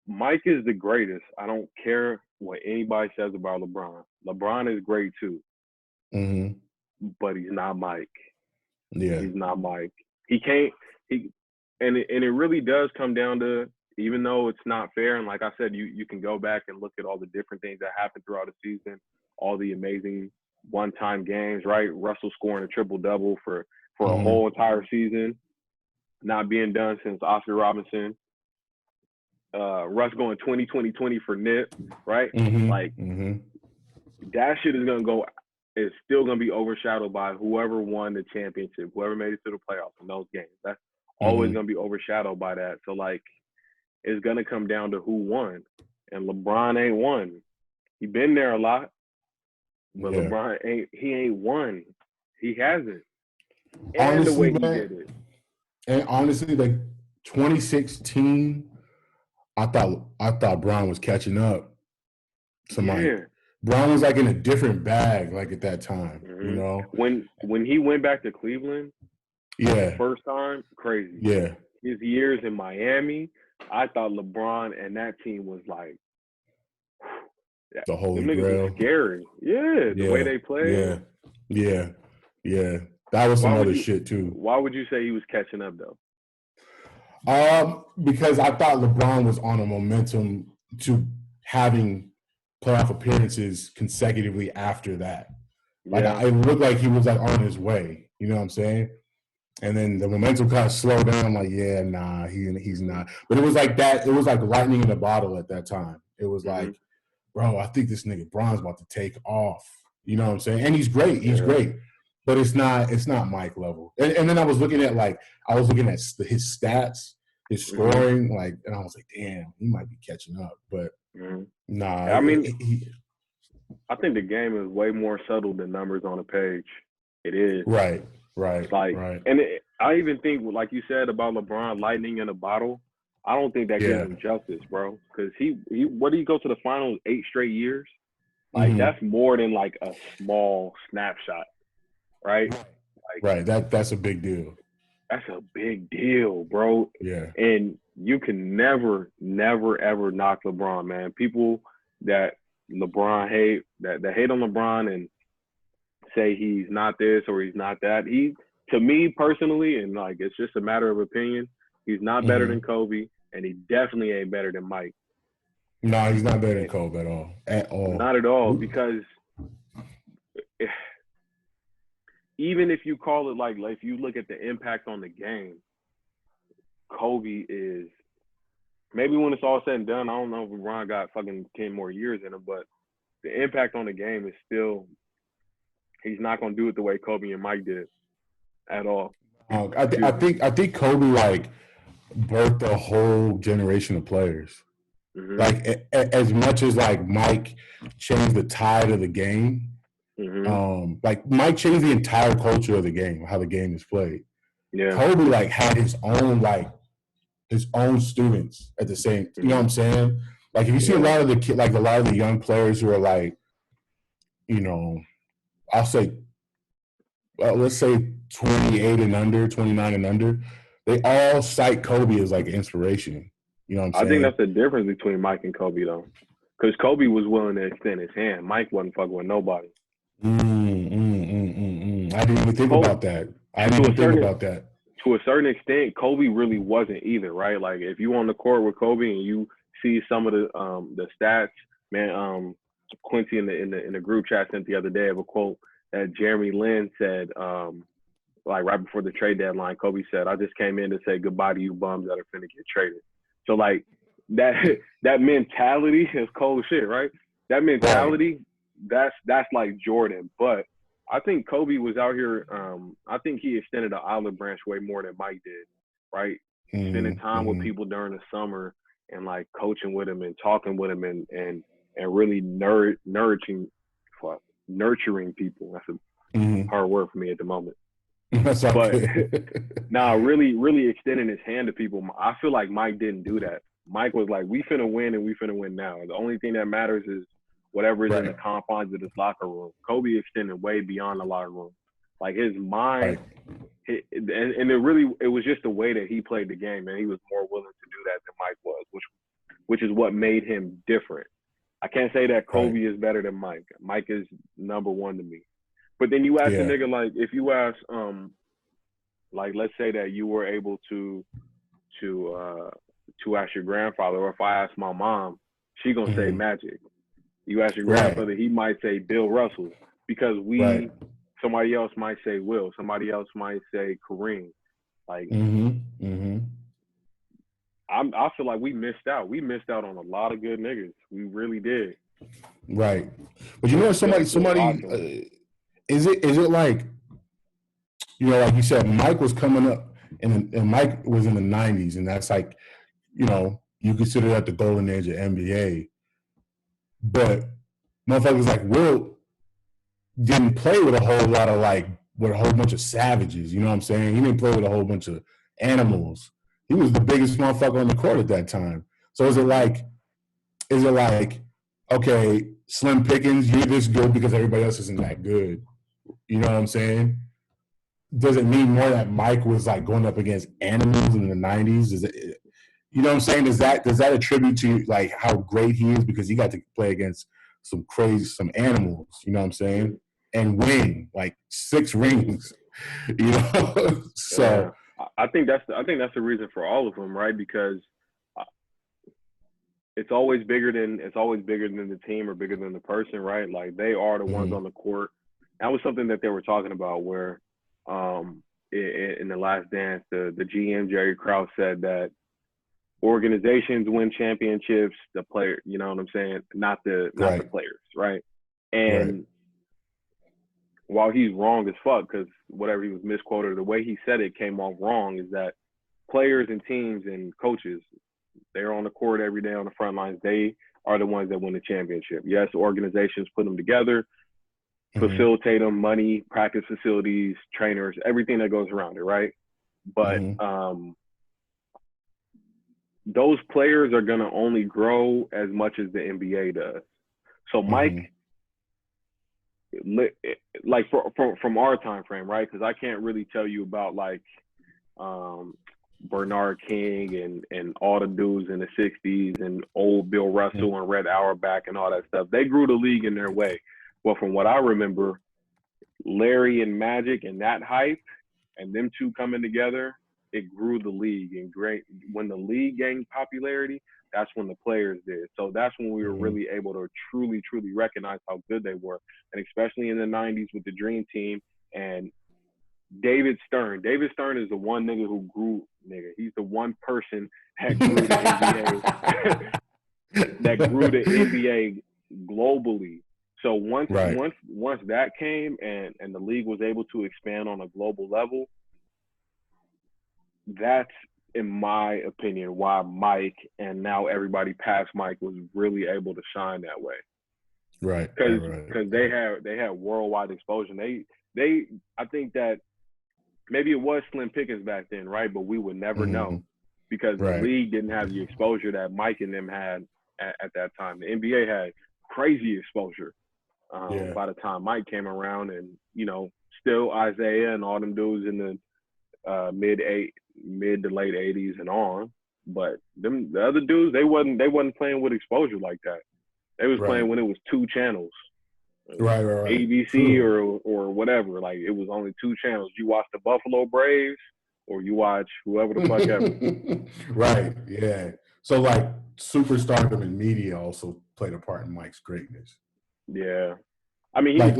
Mike is the greatest. I don't care what anybody says about LeBron. LeBron is great too, but he's not Mike. Yeah, he's not Mike. He can't. And it really does come down to, even though it's not fair. And like I said, you can go back and look at all the different things that happened throughout the season, all the amazing one-time games, right? Russell scoring a triple-double for a whole entire season, not being done since Oscar Robinson. Russ going 20-20-20 for Nip, right? That shit is still gonna be overshadowed by whoever won the championship, whoever made it to the playoffs in those games. That's always gonna be overshadowed by that. So like, it's gonna come down to who won, and LeBron ain't won. He been there a lot, but LeBron ain't won. He hasn't. And honestly, the way he did it. And honestly, like 2016. I thought Bron was catching up to Mike. Bron was like in a different bag, like at that time. You know, when he went back to Cleveland, the first time, crazy. Yeah, his years in Miami, I thought LeBron and that team was like the holy grail. Was scary. The way they played. Yeah. That was some other shit too. Why would you say he was catching up though? Because I thought LeBron was on a momentum to having playoff appearances consecutively after that. Like it looked like he was like on his way. You know what I'm saying? And then the momentum kind of slowed down. I'm like, he's not. But it was like that. It was like lightning in a bottle at that time. It was like, bro, I think this nigga Bron's about to take off. You know what I'm saying? And he's great. He's great. But it's not Mike level. And then I was looking at his stats, his scoring, and I was like, damn, he might be catching up. But nah. I mean, I think the game is way more subtle than numbers on a page. It is. Right. And I even think, like you said about LeBron, lightning in a bottle, I don't think that gives him justice, bro. Because what did he go to the finals 8 straight years? Like, that's more than like a small snapshot. Right? Right. That's a big deal. That's a big deal, bro. Yeah. And you can never, ever knock LeBron, man. People that LeBron hate, that hate on LeBron and say he's not this or he's not that. To me personally, and like it's just a matter of opinion, he's not better than Kobe, and he definitely ain't better than Mike. No, he's not better than Kobe at all. At all. Not at all, because even if you call it like if you look at the impact on the game, Kobe is, maybe when it's all said and done, I don't know if LeBron got fucking 10 more years in him, but the impact on the game is still, he's not going to do it the way Kobe and Mike did at all. I think Kobe like birthed a whole generation of players. Like as much as like Mike changed the tide of the game, like Mike changed the entire culture of the game, how the game is played. Yeah. Kobe like had his own students at the same. You know what I'm saying? Like if you see a lot of the young players who are like, you know, I'll say, let's say 28 and under, 29 and under, they all cite Kobe as like inspiration. You know what I'm saying? I think that's the difference between Mike and Kobe though, because Kobe was willing to extend his hand. Mike wasn't fucking with nobody. I didn't even think about that. To a certain extent, Kobe really wasn't either, right? Like if you on the court with Kobe and you see some of the stats, man, Quincy in the group chat sent the other day of a quote that Jeremy Lin said, like right before the trade deadline. Kobe said, "I just came in to say goodbye to you bums that are finna get traded." So like that mentality is cold shit, right? That mentality, that's like Jordan. But I think Kobe was out here. I think he extended the olive branch way more than Mike did, right? Spending time with people during the summer and like coaching with him and talking with him and really nourishing nurturing people. That's a hard word for me at the moment. That's all but good. really extending his hand to people. I feel like Mike didn't do that. Mike was like, we finna win and we finna win now. The only thing that matters is whatever is in the confines of this locker room. Kobe extended way beyond the locker room. Like his mind, and it was just the way that he played the game, and he was more willing to do that than Mike was, which is what made him different. I can't say that Kobe is better than Mike. Mike is number one to me. But then you ask a nigga, like, if you ask, like, let's say that you were able to ask your grandfather, or if I ask my mom, she gonna say Magic. You ask your grandfather, he might say Bill Russell, because somebody else might say Will, somebody else might say Kareem. Like, I feel like we missed out. We missed out on a lot of good niggas. We really did. Right. But you know, somebody. Is it like, you know, like you said, Mike was coming up, and Mike was in the 90s, and that's like, you know, you consider that the golden age of NBA. But motherfuckers like Will didn't play with a whole lot of with a whole bunch of savages. You know what I'm saying? He didn't play with a whole bunch of animals. He was the biggest motherfucker on the court at that time. So is it like, okay, Slim Pickens, you're this good because everybody else isn't that good? You know what I'm saying? Does it mean more that Mike was like going up against animals in the 90s? Is it, you know what I'm saying? Does that attribute to like how great he is because he got to play against some animals, you know what I'm saying? And win like 6 rings, you know? So I think that's the reason for all of them, right? Because it's always bigger than the team or bigger than the person, right? Like they are the ones on the court. That was something that they were talking about where in the Last Dance, the GM Jerry Krause said that organizations win championships, the player, you know what I'm saying, not the players, right? And while he's wrong as fuck, because whatever he was misquoted, the way he said it came off wrong, is that players and teams and coaches, they're on the court every day on the front lines. They are the ones that win the championship. Yes, organizations put them together, facilitate them, money, practice facilities, trainers, everything that goes around it, right? But those players are going to only grow as much as the NBA does. So Mike, like from our time frame, right? Because I can't really tell you about like Bernard King and all the dudes in the 60s and old Bill Russell and Red Auerbach and all that stuff. They grew the league in their way. Well, from what I remember, Larry and Magic and that hype and them two coming together, it grew the league. And great, when the league gained popularity, that's when the players did. So that's when we were really able to truly recognize how good they were. And especially in the 90s with the Dream Team and David Stern. David Stern is the one nigga who grew, he's the one person that grew the NBA, that grew the NBA globally. So once that came and the league was able to expand on a global level, that's, in my opinion, why Mike and now everybody past Mike was really able to shine that way. Right. Because they had worldwide exposure. They I think that maybe it was Slim Pickens back then, right? But we would never know because the league didn't have the exposure that Mike and them had at that time. The NBA had crazy exposure by the time Mike came around, and you know, still Isaiah and all them dudes in the mid to late 80s and on. But the other dudes, they wasn't playing with exposure like that. They was playing when it was 2 channels. Right. ABC or whatever. Like it was only 2 channels. You watch the Buffalo Braves or you watch whoever the fuck ever. Right. Yeah. So like superstardom and media also played a part in Mike's greatness. Yeah. I mean, he's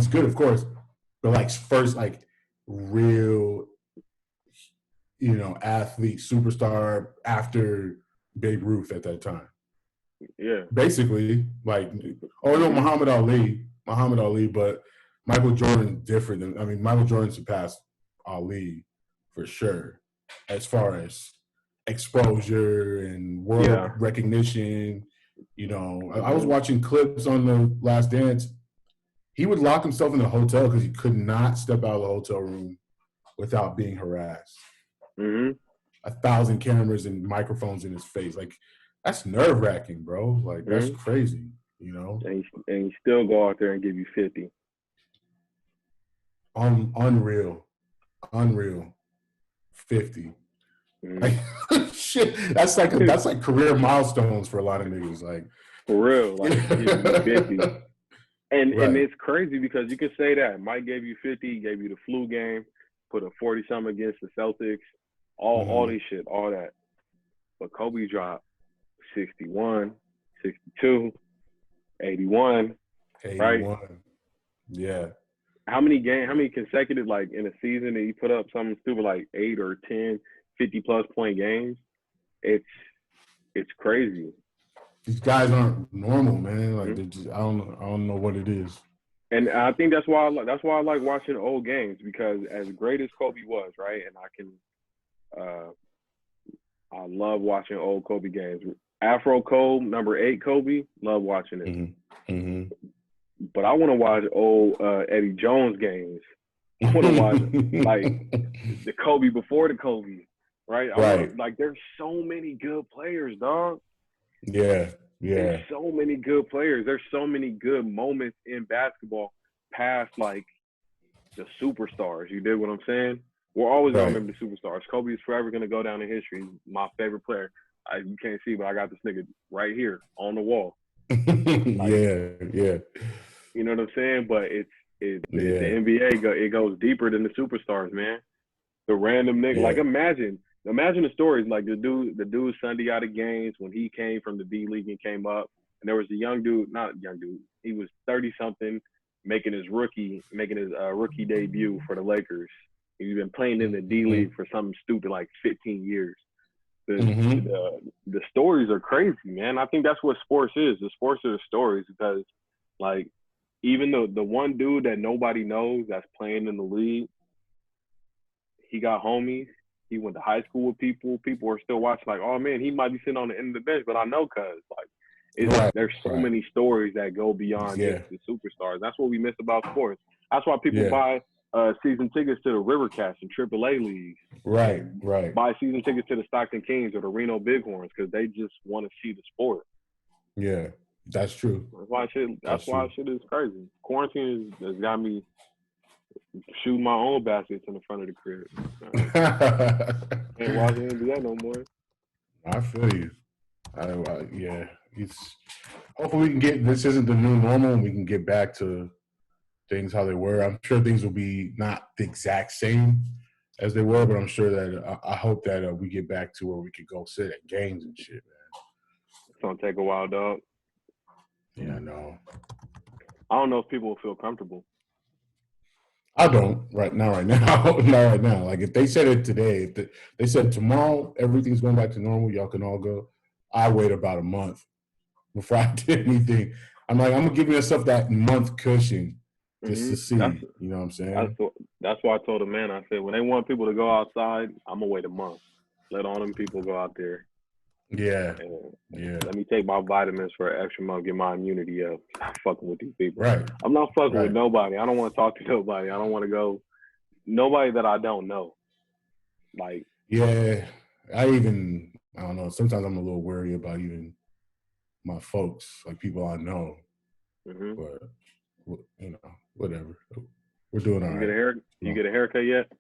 good, of course, but like first, like real, you know, athlete, superstar after Babe Ruth at that time. Yeah. Basically, like, Muhammad Ali, but Michael Jordan's different. Michael Jordan surpassed Ali for sure as far as exposure and world recognition. You know, I was watching clips on The Last Dance. He would lock himself in the hotel because he could not step out of the hotel room without being harassed. 1,000 cameras and microphones in his face. Like, that's nerve-wracking, bro. Like, that's crazy, you know? And he still go out there and give you 50. Unreal. 50. Like, shit, that's like career milestones for a lot of niggas. Like, for real, like, give you 50. And it's crazy because you can say that Mike gave you 50, gave you the flu game, put a 40-something against the Celtics, all this shit, all that. But Kobe dropped 61, 62, 81, right? Yeah. How many consecutive, like, in a season that he put up something stupid like 8 or 10 50-plus point games? It's crazy. These guys aren't normal, man. Like, they just, I don't know what it is. And I think that's why I like watching old games, because as great as Kobe was, right? And I love watching old Kobe games. Afro Kobe, number 8 Kobe, love watching it. But I want to watch old Eddie Jones games. I want to watch like the Kobe before the Kobe, right? Like, there's so many good players, dog. Yeah. There's so many good players. There's so many good moments in basketball past, like, the superstars. You dig what I'm saying? We're always going to remember the superstars. Kobe is forever going to go down in history. He's my favorite player. You can't see, but I got this nigga right here on the wall. Like, yeah. You know what I'm saying? But the NBA, it goes deeper than the superstars, man. The random nigga. Like, imagine the stories, like the dude Sunday out of games when he came from the D League and came up, and there was a young dude, he was 30-something, making his rookie debut for the Lakers. He's been playing in the D League for something stupid like 15 years. The stories are crazy, man. I think that's what sports is. The sports are the stories, because, like, even the one dude that nobody knows that's playing in the league, he got homies. He went to high school with people. People are still watching, like, oh man, he might be sitting on the end of the bench, but I know, cuz, like, there's so many stories that go beyond just the superstars. That's what we miss about sports. That's why people buy season tickets to the Rivercats and AAA leagues. Right. Buy season tickets to the Stockton Kings or the Reno Bighorns, because they just want to see the sport. Yeah, that's true. That's why shit is crazy. Quarantine has got me shooting my own baskets in the front of the crib. Ain't watching NBA no more. I feel you. It's hopefully we can get, this isn't the new normal, and we can get back to things how they were. I'm sure things will be not the exact same as they were, but I'm sure that I hope that we get back to where we could go sit at games and shit, man. It's gonna take a while, dog. Yeah, I know. I don't know if people will feel comfortable. I don't right now. Not right now. Like, if they said it today, if they said tomorrow everything's going back to normal, y'all can all go, I wait about a month before I did anything. I'm like, I'm gonna give myself that month cushion just to see. You know what I'm saying? That's why I told the man, I said, when they want people to go outside, I'm gonna wait a month. Let all them people go out there. Yeah. Let me take my vitamins for an extra month, get my immunity up. I'm not fucking with these people. Right. I'm not fucking with nobody. I don't want to talk to nobody. I don't want to go. Nobody that I don't know. Like. Yeah. I don't know. Sometimes I'm a little worried about even my folks, like people I know. But, you know, whatever. We're doing all right. You get a haircut yet?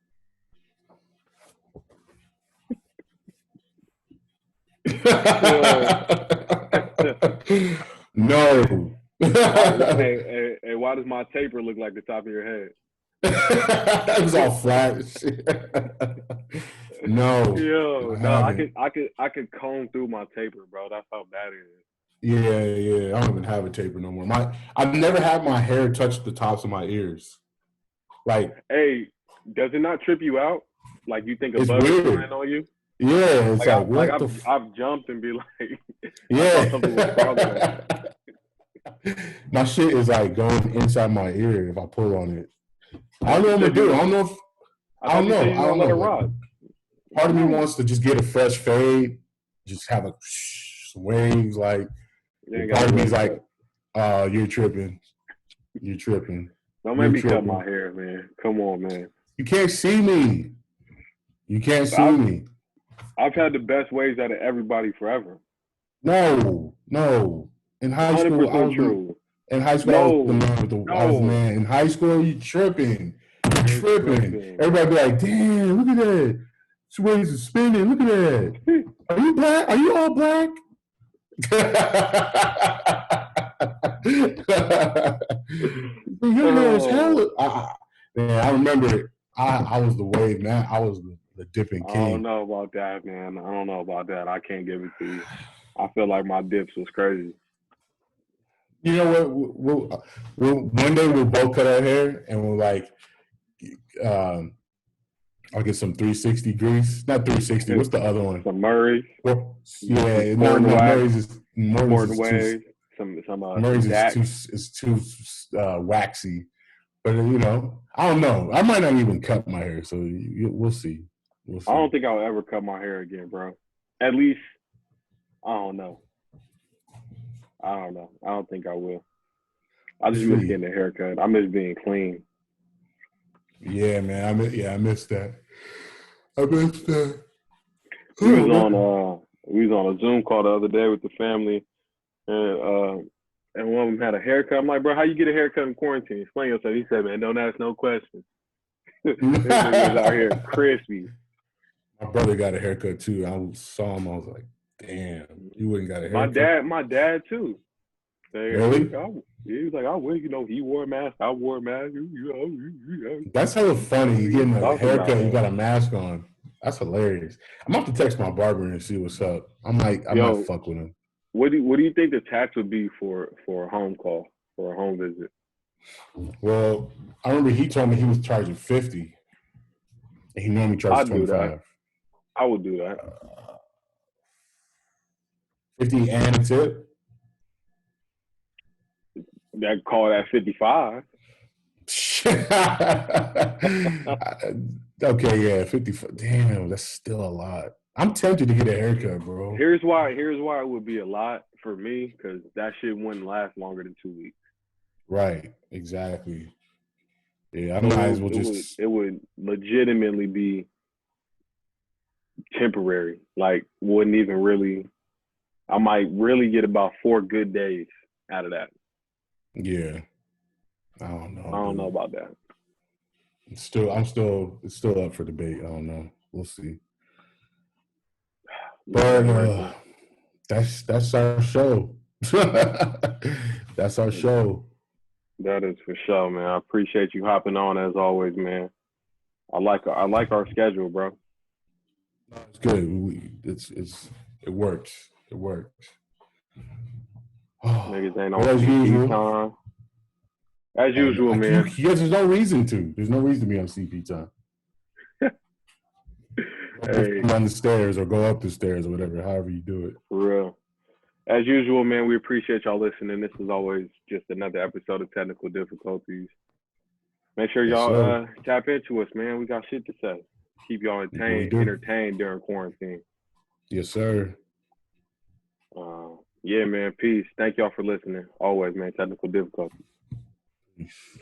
No. Hey, why does my taper look like the top of your head? That was all flat. No. Yo, no, I could comb through my taper, bro. That's how bad it is. Yeah. I don't even have a taper no more. I've never had my hair touch the tops of my ears. Like, hey, does it not trip you out? Like, you think a bug is flying on you? Yeah, it's like I've jumped and be like, yeah. I thought something was wrong. My shit is like going inside my ear if I pull on it. I don't know what I'm gonna do. I don't know. Let it rock. Part of me wants to just get a fresh fade, just have some waves, like, Part of me's like, you're tripping. You're tripping. Don't make me cut my hair, man. Come on, man. You can't see me. You can't see me. I've had the best waves out of everybody forever. No. In high school, I was true. In high school, I was the man with the. I was the man. In high school, you tripping. You're tripping. Everybody be like, "Damn, look at that! This waves is spinning. Look at that. Are you black? Are you all black?" Man, I remember it. I was the wave, man. I was the dipping king. I don't know about that, man. I don't know about that. I can't give it to you. I feel like my dips was crazy. You know what? One day we'll both cut our hair and we'll like, I'll get some 360 grease. Not 360. What's the other one? Some Murray's. Well, yeah, no, Murray's is Murray's is too waxy. But you know, I don't know. I might not even cut my hair, so we'll see. I don't think I'll ever cut my hair again, bro. At least, I don't know. I don't think I will. I just miss getting a haircut. I miss being clean. Yeah, man. I miss that. I miss that. We was on a Zoom call the other day with the family, and one of them had a haircut. I'm like, bro, how you get a haircut in quarantine? Explain yourself. He said, man, don't ask no questions. This nigga was out here crispy. My brother got a haircut too. I saw him. I was like, damn, you wouldn't got a haircut. My dad too. Really? He was like, I wish, he wore a mask. I wore a mask. That's hella funny. You getting a haircut, you got a mask on. That's hilarious. I'm about to text my barber and see what's up. I might fuck with him. What do you think the tax would be for a home call, for a home visit? Well, I remember he told me he was charging $50, and he normally charges $25. I would do that. $50 and a tip. That call that 55. Okay, yeah, 55. Damn, that's still a lot. I'm tempted to get a haircut, bro. Here's why it would be a lot for me, because that shit wouldn't last longer than 2 weeks. Right, exactly. Yeah, I might as well just. It would legitimately be temporary. Like, wouldn't even really. I might really get about 4 good days out of that. Yeah, I don't know. I don't know about that. It's still up for debate. I don't know. We'll see. But that's our show. That's our show. That is for sure, man. I appreciate you hopping on as always, man. I like our schedule, bro. It's good. It works. It works. Niggas ain't on CP time. As usual, man. Yes, there's no reason to. There's no reason to be on CP time. Hey. Come down the stairs or go up the stairs or whatever, however you do it. For real. As usual, man, we appreciate y'all listening. This is always just another episode of Technical Difficulties. Make sure y'all tap into us, man. We got shit to say. Keep y'all entertained during quarantine. Yes, sir. Yeah, man. Peace. Thank y'all for listening. Always, man. Technical Difficulties. Peace.